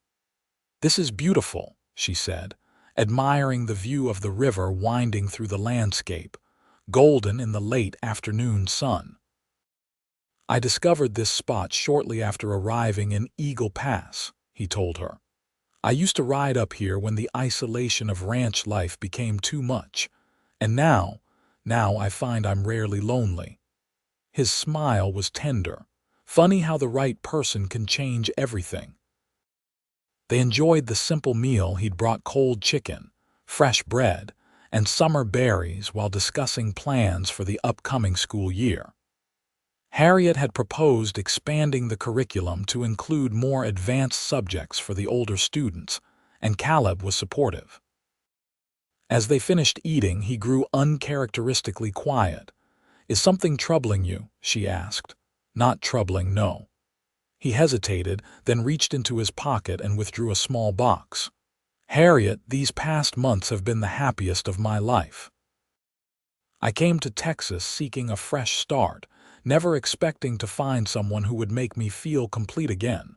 "This is beautiful," she said, admiring the view of the river winding through the landscape, golden in the late afternoon sun. "I discovered this spot shortly after arriving in Eagle Pass," he told her. "I used to ride up here when the isolation of ranch life became too much, and now I find I'm rarely lonely." His smile was tender. Funny how the right person can change everything. They enjoyed the simple meal he'd brought: cold chicken, fresh bread, and summer berries while discussing plans for the upcoming school year. Harriet had proposed expanding the curriculum to include more advanced subjects for the older students, and Caleb was supportive. As they finished eating, he grew uncharacteristically quiet. "Is something troubling you?" she asked. "Not troubling, no." He hesitated, then reached into his pocket and withdrew a small box. "Harriet, these past months have been the happiest of my life. I came to Texas seeking a fresh start, never expecting to find someone who would make me feel complete again."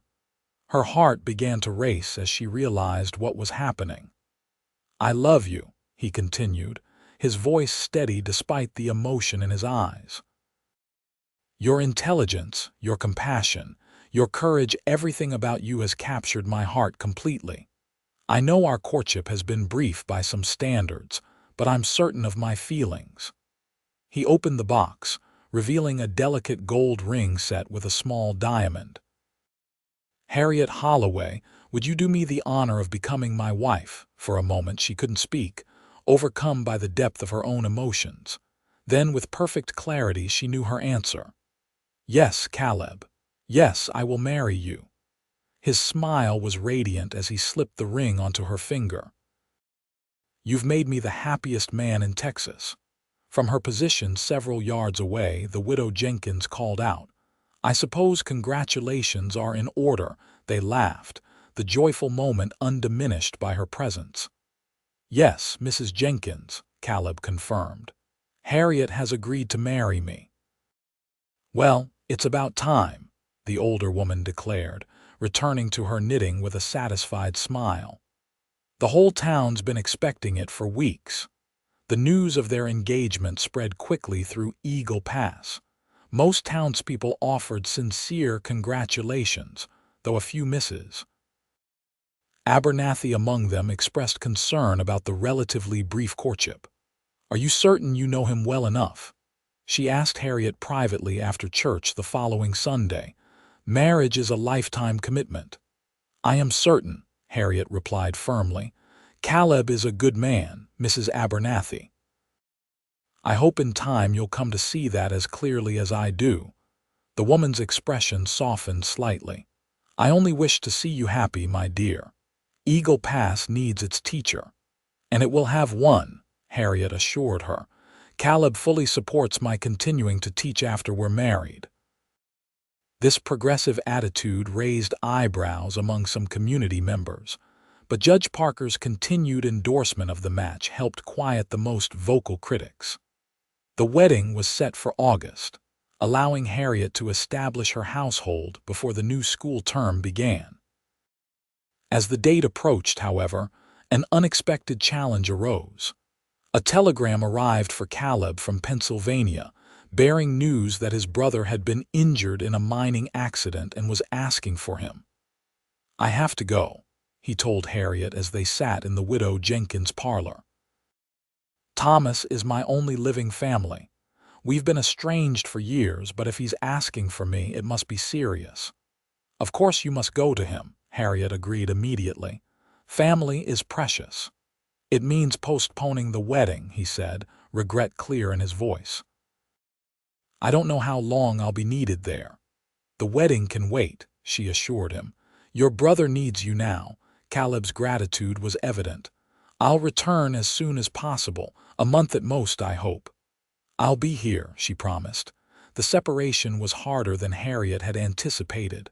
Her heart began to race as she realized what was happening. "I love you," he continued, his voice steady despite the emotion in his eyes. "Your intelligence, your compassion, your courage, everything about you has captured my heart completely. I know our courtship has been brief by some standards, but I'm certain of my feelings." He opened the box, revealing a delicate gold ring set with a small diamond. "Harriet Holloway, would you do me the honor of becoming my wife?" For a moment she couldn't speak, overcome by the depth of her own emotions. Then, with perfect clarity, she knew her answer. "Yes, Caleb. Yes, I will marry you." His smile was radiant as he slipped the ring onto her finger. "You've made me the happiest man in Texas." From her position several yards away, the widow Jenkins called out, "I suppose congratulations are in order." They laughed, the joyful moment undiminished by her presence. "Yes, Mrs. Jenkins," Caleb confirmed. "Harriet has agreed to marry me." "Well, it's about time," the older woman declared, returning to her knitting with a satisfied smile. "The whole town's been expecting it for weeks." The news of their engagement spread quickly through Eagle Pass. Most townspeople offered sincere congratulations, though a few misses. Abernathy among them expressed concern about the relatively brief courtship. "Are you certain you know him well enough?" she asked Harriet privately after church the following Sunday. "Marriage is a lifetime commitment." "I am certain," Harriet replied firmly. "Caleb is a good man, Mrs. Abernathy." "I hope in time you'll come to see that as clearly as I do." The woman's expression softened slightly. "I only wish to see you happy, my dear. Eagle Pass needs its teacher." "And it will have one," Harriet assured her. "Caleb fully supports my continuing to teach after we're married." This progressive attitude raised eyebrows among some community members, but Judge Parker's continued endorsement of the match helped quiet the most vocal critics. The wedding was set for August, allowing Harriet to establish her household before the new school term began. As the date approached, however, an unexpected challenge arose. A telegram arrived for Caleb from Pennsylvania, bearing news that his brother had been injured in a mining accident and was asking for him. "I have to go," he told Harriet as they sat in the widow Jenkins' parlor. "Thomas is my only living family. We've been estranged for years, but if he's asking for me, it must be serious." "Of course you must go to him," Harriet agreed immediately. "Family is precious." "It means postponing the wedding," he said, regret clear in his voice. "I don't know how long I'll be needed there." "The wedding can wait," she assured him. "Your brother needs you now." Caleb's gratitude was evident. "I'll return as soon as possible, a month at most, I hope." "I'll be here," she promised. The separation was harder than Harriet had anticipated.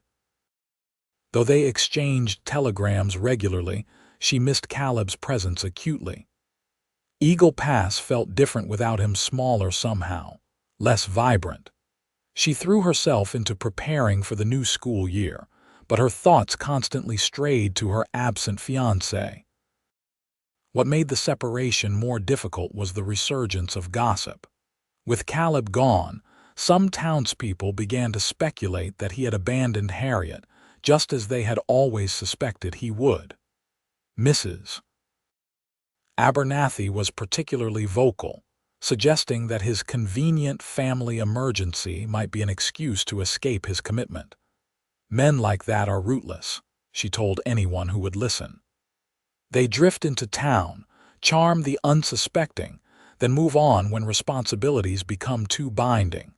Though they exchanged telegrams regularly, she missed Caleb's presence acutely. Eagle Pass felt different without him, smaller somehow, less vibrant. She threw herself into preparing for the new school year, but her thoughts constantly strayed to her absent fiancé. What made the separation more difficult was the resurgence of gossip. With Caleb gone, some townspeople began to speculate that he had abandoned Harriet, just as they had always suspected he would. Mrs. Abernathy was particularly vocal, suggesting that his convenient family emergency might be an excuse to escape his commitment. Men like that are rootless. she told anyone who would listen. They drift into town, charm the unsuspecting, then move on when responsibilities become too binding.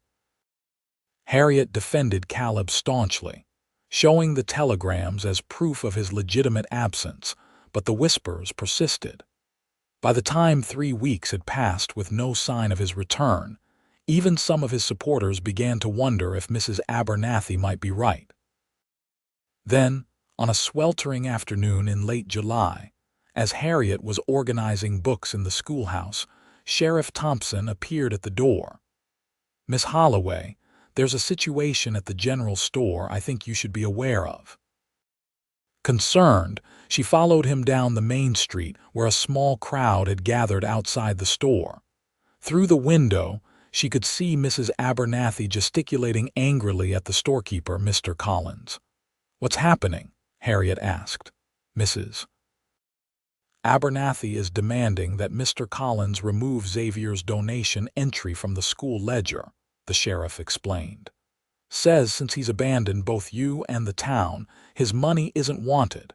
Harriet defended Caleb staunchly, showing the telegrams as proof of his legitimate absence, but the whispers persisted. By the time 3 weeks had passed with no sign of his return, even some of his supporters began to wonder if Mrs. Abernathy might be right. Then, on a sweltering afternoon in late July, as Harriet was organizing books in the schoolhouse, Sheriff Thompson appeared at the door. "Miss Holloway, there's a situation at the general store I think you should be aware of." Concerned, she followed him down the main street where a small crowd had gathered outside the store. Through the window, she could see Mrs. Abernathy gesticulating angrily at the storekeeper, Mr. Collins. "What's happening?" Harriet asked. "Mrs. Abernathy is demanding that Mr. Collins remove Xavier's donation entry from the school ledger," the sheriff explained. "Says since he's abandoned both you and the town, his money isn't wanted."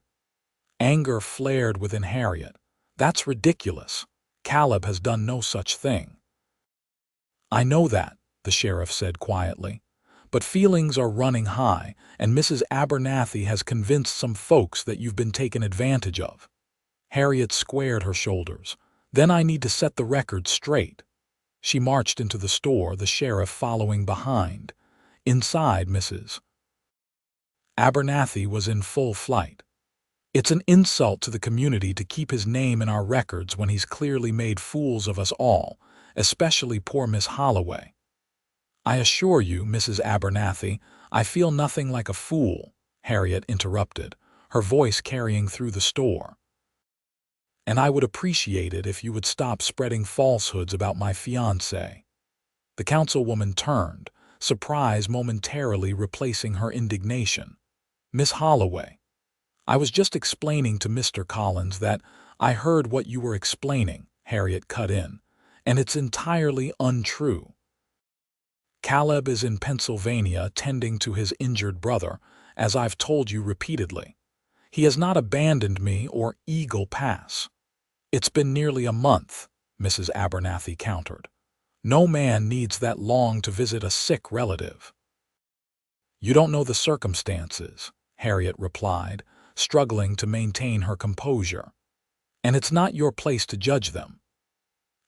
Anger flared within Harriet. "That's ridiculous. Caleb has done no such thing." "I know that," the sheriff said quietly, "but feelings are running high, and Mrs. Abernathy has convinced some folks that you've been taken advantage of." Harriet squared her shoulders. "Then I need to set the record straight." She marched into the store, the sheriff following behind. Inside, Mrs. Abernathy was in full flight. "It's an insult to the community to keep his name in our records when he's clearly made fools of us all, especially poor Miss Holloway." "I assure you, Mrs. Abernathy, I feel nothing like a fool," Harriet interrupted, her voice carrying through the store. "And I would appreciate it if you would stop spreading falsehoods about my fiancé." The councilwoman turned, surprise momentarily replacing her indignation. "Miss Holloway, I was just explaining to Mr. Collins that I heard what you were explaining," Harriet cut in, "and it's entirely untrue. Caleb is in Pennsylvania tending to his injured brother, as I've told you repeatedly. He has not abandoned me or Eagle Pass." "It's been nearly a month," Mrs. Abernathy countered. "No man needs that long to visit a sick relative." "You don't know the circumstances," Harriet replied, struggling to maintain her composure. "And it's not your place to judge them.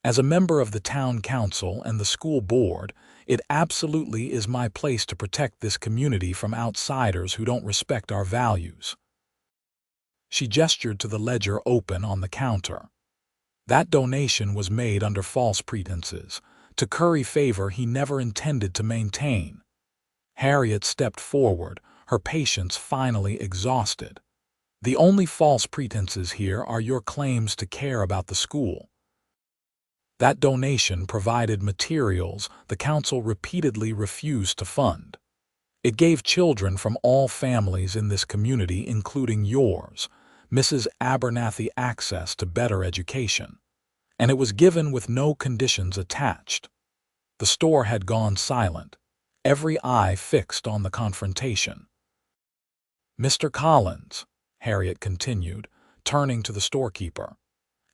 As a member of the town council and the school board, it absolutely is my place to protect this community from outsiders who don't respect our values." She gestured to the ledger open on the counter. "That donation was made under false pretenses, to curry favor he never intended to maintain." Harriet stepped forward, her patience finally exhausted. "The only false pretenses here are your claims to care about the school. That donation provided materials the council repeatedly refused to fund. It gave children from all families in this community, including yours, Mrs. Abernathy, access to better education. And it was given with no conditions attached." The store had gone silent, every eye fixed on the confrontation. "Mr. Collins," Harriet continued, turning to the storekeeper,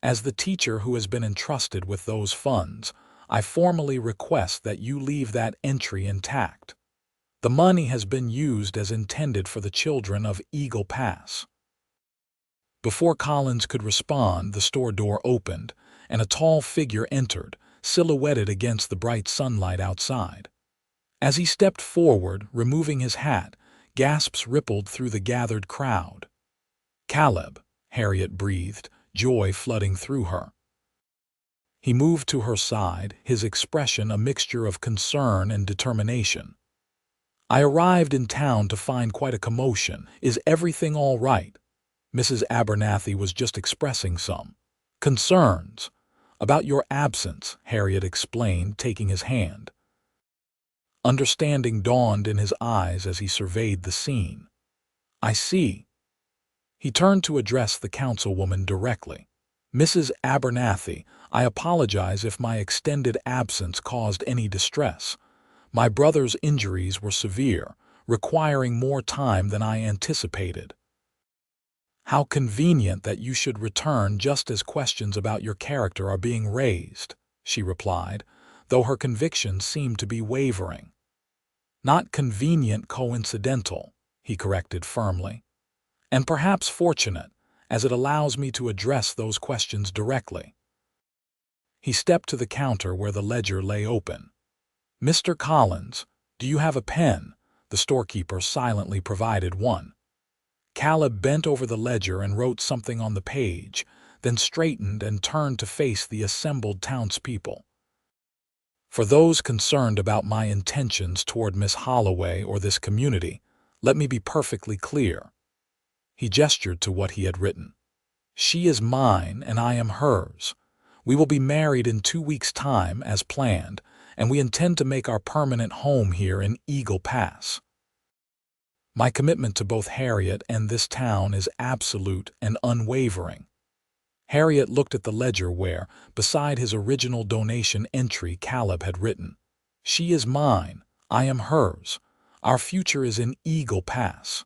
"as the teacher who has been entrusted with those funds, I formally request that you leave that entry intact. The money has been used as intended for the children of Eagle Pass." Before Collins could respond, the store door opened, and a tall figure entered, silhouetted against the bright sunlight outside. As he stepped forward, removing his hat, gasps rippled through the gathered crowd. "Caleb," Harriet breathed, joy flooding through her. He moved to her side, his expression a mixture of concern and determination. "I arrived in town to find quite a commotion. Is everything all right?" Mrs. Abernathy was just expressing some concerns about your absence, Harriet explained, taking his hand. Understanding dawned in his eyes as he surveyed the scene. "I see." He turned to address the councilwoman directly. "Mrs. Abernathy, I apologize if my extended absence caused any distress. My brother's injuries were severe, requiring more time than I anticipated." How convenient that you should return just as questions about your character are being raised, she replied, though her conviction seemed to be wavering. Not convenient coincidental, he corrected firmly, and perhaps fortunate, as it allows me to address those questions directly. He stepped to the counter where the ledger lay open. "Mr. Collins, do you have a pen?" The storekeeper silently provided one. Caleb bent over the ledger and wrote something on the page, then straightened and turned to face the assembled townspeople. "For those concerned about my intentions toward Miss Holloway or this community, let me be perfectly clear." He gestured to what he had written. "She is mine and I am hers. We will be married in 2 weeks' time as planned, and we intend to make our permanent home here in Eagle Pass. My commitment to both Harriet and this town is absolute and unwavering." Harriet looked at the ledger where, beside his original donation entry, Caleb had written, "She is mine, I am hers. Our future is in Eagle Pass."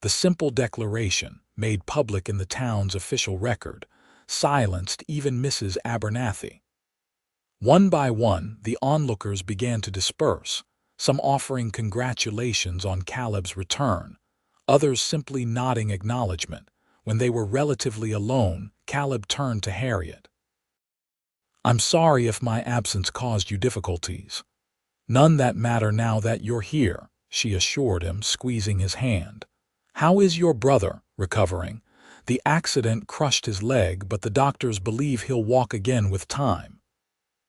The simple declaration, made public in the town's official record, silenced even Mrs. Abernathy. One by one, the onlookers began to disperse, some offering congratulations on Caleb's return, others simply nodding acknowledgement. When they were relatively alone, Caleb turned to Harriet. "I'm sorry if my absence caused you difficulties." "None that matter now that you're here," she assured him, squeezing his hand. "How is your brother recovering? The accident crushed his leg, but the doctors believe he'll walk again with time."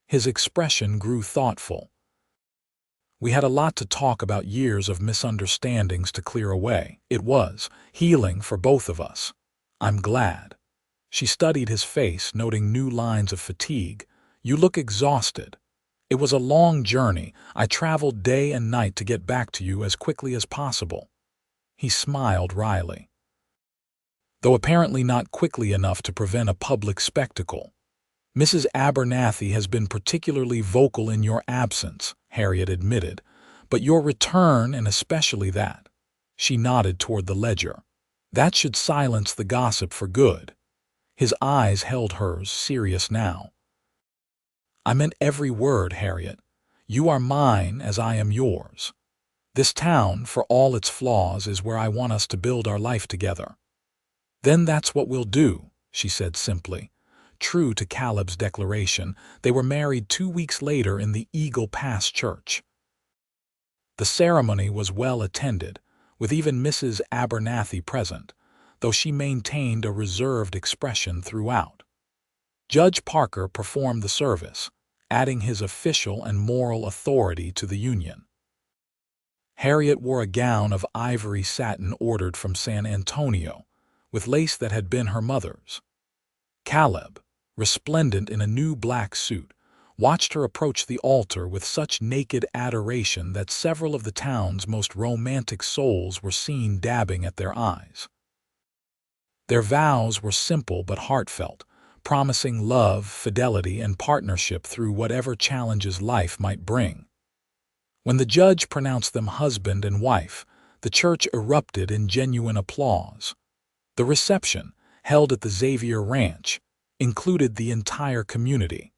His expression grew thoughtful. "We had a lot to talk about, years of misunderstandings to clear away. It was healing for both of us. I'm glad." She studied his face, noting new lines of fatigue. "You look exhausted. It was a long journey. I traveled day and night to get back to you as quickly as possible." He smiled wryly. "Though apparently not quickly enough to prevent a public spectacle. Mrs. Abernathy has been particularly vocal in your absence," Harriet admitted, "but your return, and especially that." She nodded toward the ledger. "That should silence the gossip for good." His eyes held hers, serious now. "I meant every word, Harriet. You are mine as I am yours. This town, for all its flaws, is where I want us to build our life together." "Then that's what we'll do," she said simply. True to Caleb's declaration, they were married 2 weeks later in the Eagle Pass church. The ceremony was well attended, with even Mrs. Abernathy present, though she maintained a reserved expression throughout. Judge Parker performed the service, adding his official and moral authority to the union. Harriet wore a gown of ivory satin ordered from San Antonio, with lace that had been her mother's. Caleb, resplendent in a new black suit, watched her approach the altar with such naked adoration that several of the town's most romantic souls were seen dabbing at their eyes. Their vows were simple but heartfelt, promising love, fidelity, and partnership through whatever challenges life might bring. When the judge pronounced them husband and wife, the church erupted in genuine applause. The reception, held at the Xavier Ranch, included the entire community.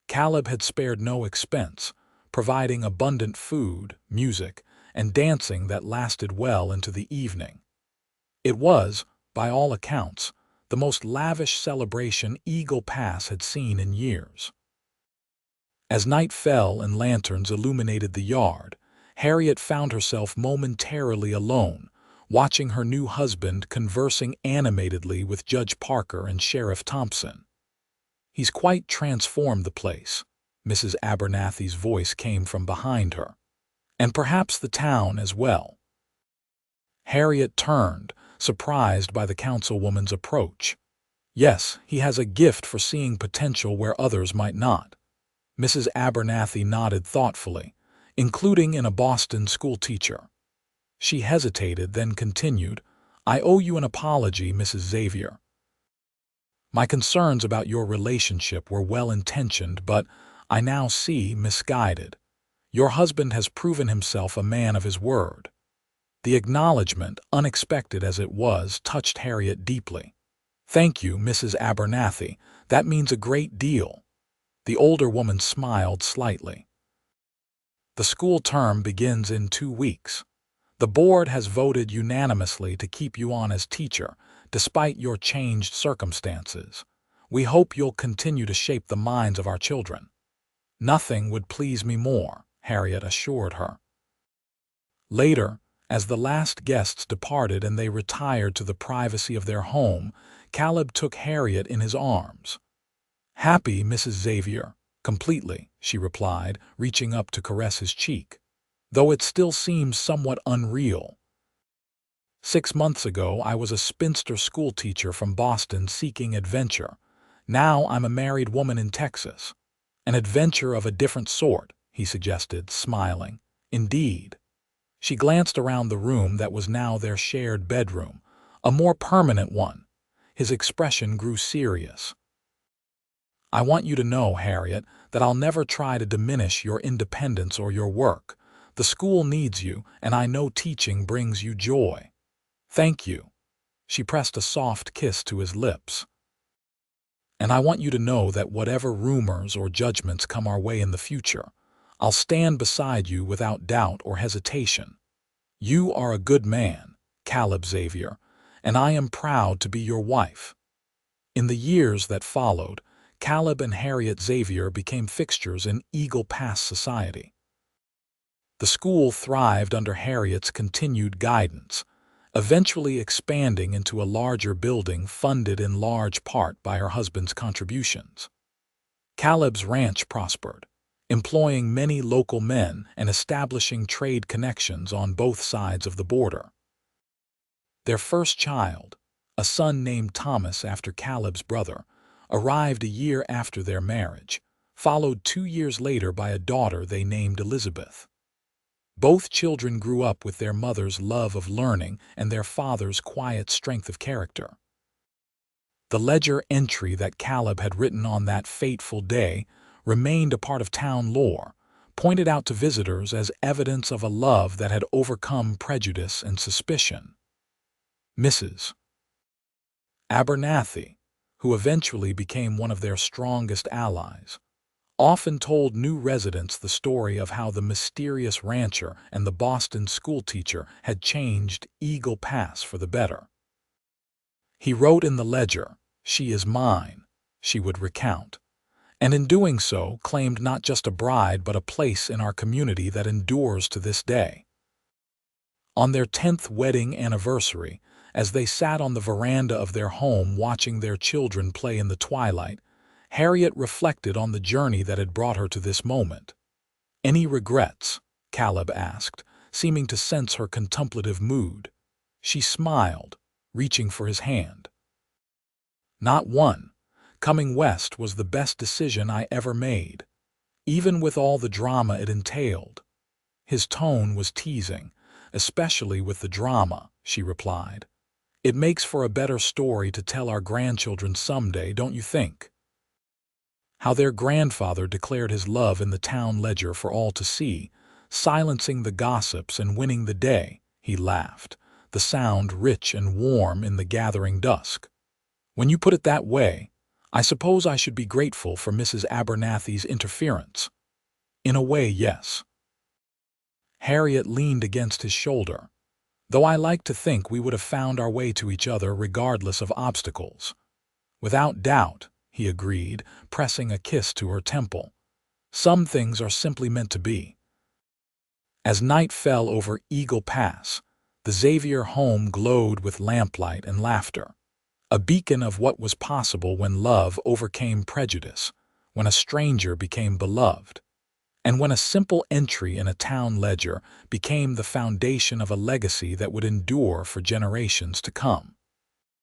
Caleb had spared no expense, providing abundant food, music, and dancing that lasted well into the evening. It was, by all accounts, the most lavish celebration Eagle Pass had seen in years. As night fell and lanterns illuminated the yard, Harriet found herself momentarily alone, watching her new husband conversing animatedly with Judge Parker and Sheriff Thompson. "He's quite transformed the place," Mrs. Abernathy's voice came from behind her. "And perhaps the town as well." Harriet turned, surprised by the councilwoman's approach. "Yes, he has a gift for seeing potential where others might not." Mrs. Abernathy nodded thoughtfully, "including in a Boston schoolteacher." She hesitated, then continued, "I owe you an apology, Mrs. Xavier. My concerns about your relationship were well-intentioned, but I now see misguided. Your husband has proven himself a man of his word." The acknowledgment, unexpected as it was, touched Harriet deeply. "Thank you, Mrs. Abernathy. That means a great deal." The older woman smiled slightly. "The school term begins in 2 weeks. The board has voted unanimously to keep you on as teacher, despite your changed circumstances. We hope you'll continue to shape the minds of our children." "Nothing would please me more," Harriet assured her. Later, as the last guests departed and they retired to the privacy of their home, Caleb took Harriet in his arms. "Happy, Mrs. Xavier?" "Completely," she replied, reaching up to caress his cheek, "though it still seems somewhat unreal. 6 months ago, I was a spinster schoolteacher from Boston seeking adventure. Now I'm a married woman in Texas." "An adventure of a different sort," he suggested, smiling. "Indeed." She glanced around the room that was now their shared bedroom, a more permanent one. His expression grew serious. "I want you to know, Harriet, that I'll never try to diminish your independence or your work. The school needs you, and I know teaching brings you joy." "Thank you." She pressed a soft kiss to his lips. "And I want you to know that whatever rumors or judgments come our way in the future, I'll stand beside you without doubt or hesitation. You are a good man, Caleb Xavier, and I am proud to be your wife." In the years that followed, Caleb and Harriet Xavier became fixtures in Eagle Pass society. The school thrived under Harriet's continued guidance, eventually expanding into a larger building funded in large part by her husband's contributions. Caleb's ranch prospered, employing many local men and establishing trade connections on both sides of the border. Their first child, a son named Thomas after Caleb's brother, arrived a year after their marriage, followed 2 years later by a daughter they named Elizabeth. Both children grew up with their mother's love of learning and their father's quiet strength of character. The ledger entry that Caleb had written on that fateful day remained a part of town lore, pointed out to visitors as evidence of a love that had overcome prejudice and suspicion. Mrs. Abernathy, who eventually became one of their strongest allies, often told new residents the story of how the mysterious rancher and the Boston schoolteacher had changed Eagle Pass for the better. "He wrote in the ledger, 'She is mine,'" she would recount, "and in doing so claimed not just a bride but a place in our community that endures to this day." On their 10th wedding anniversary, as they sat on the veranda of their home watching their children play in the twilight, Harriet reflected on the journey that had brought her to this moment. "Any regrets?" Caleb asked, seeming to sense her contemplative mood. She smiled, reaching for his hand. "Not one. Coming west was the best decision I ever made, even with all the drama it entailed." His tone was teasing, "Especially with the drama," she replied. "It makes for a better story to tell our grandchildren someday, don't you think?" How their grandfather declared his love in the town ledger for all to see, silencing the gossips and winning the day, he laughed, the sound rich and warm in the gathering dusk. "When you put it that way, I suppose I should be grateful for Mrs. Abernathy's interference." "In a way, yes." Harriet leaned against his shoulder. "Though I like to think we would have found our way to each other regardless of obstacles." "Without doubt," he agreed, pressing a kiss to her temple. "Some things are simply meant to be." As night fell over Eagle Pass, the Xavier home glowed with lamplight and laughter, a beacon of what was possible when love overcame prejudice, when a stranger became beloved, and when a simple entry in a town ledger became the foundation of a legacy that would endure for generations to come.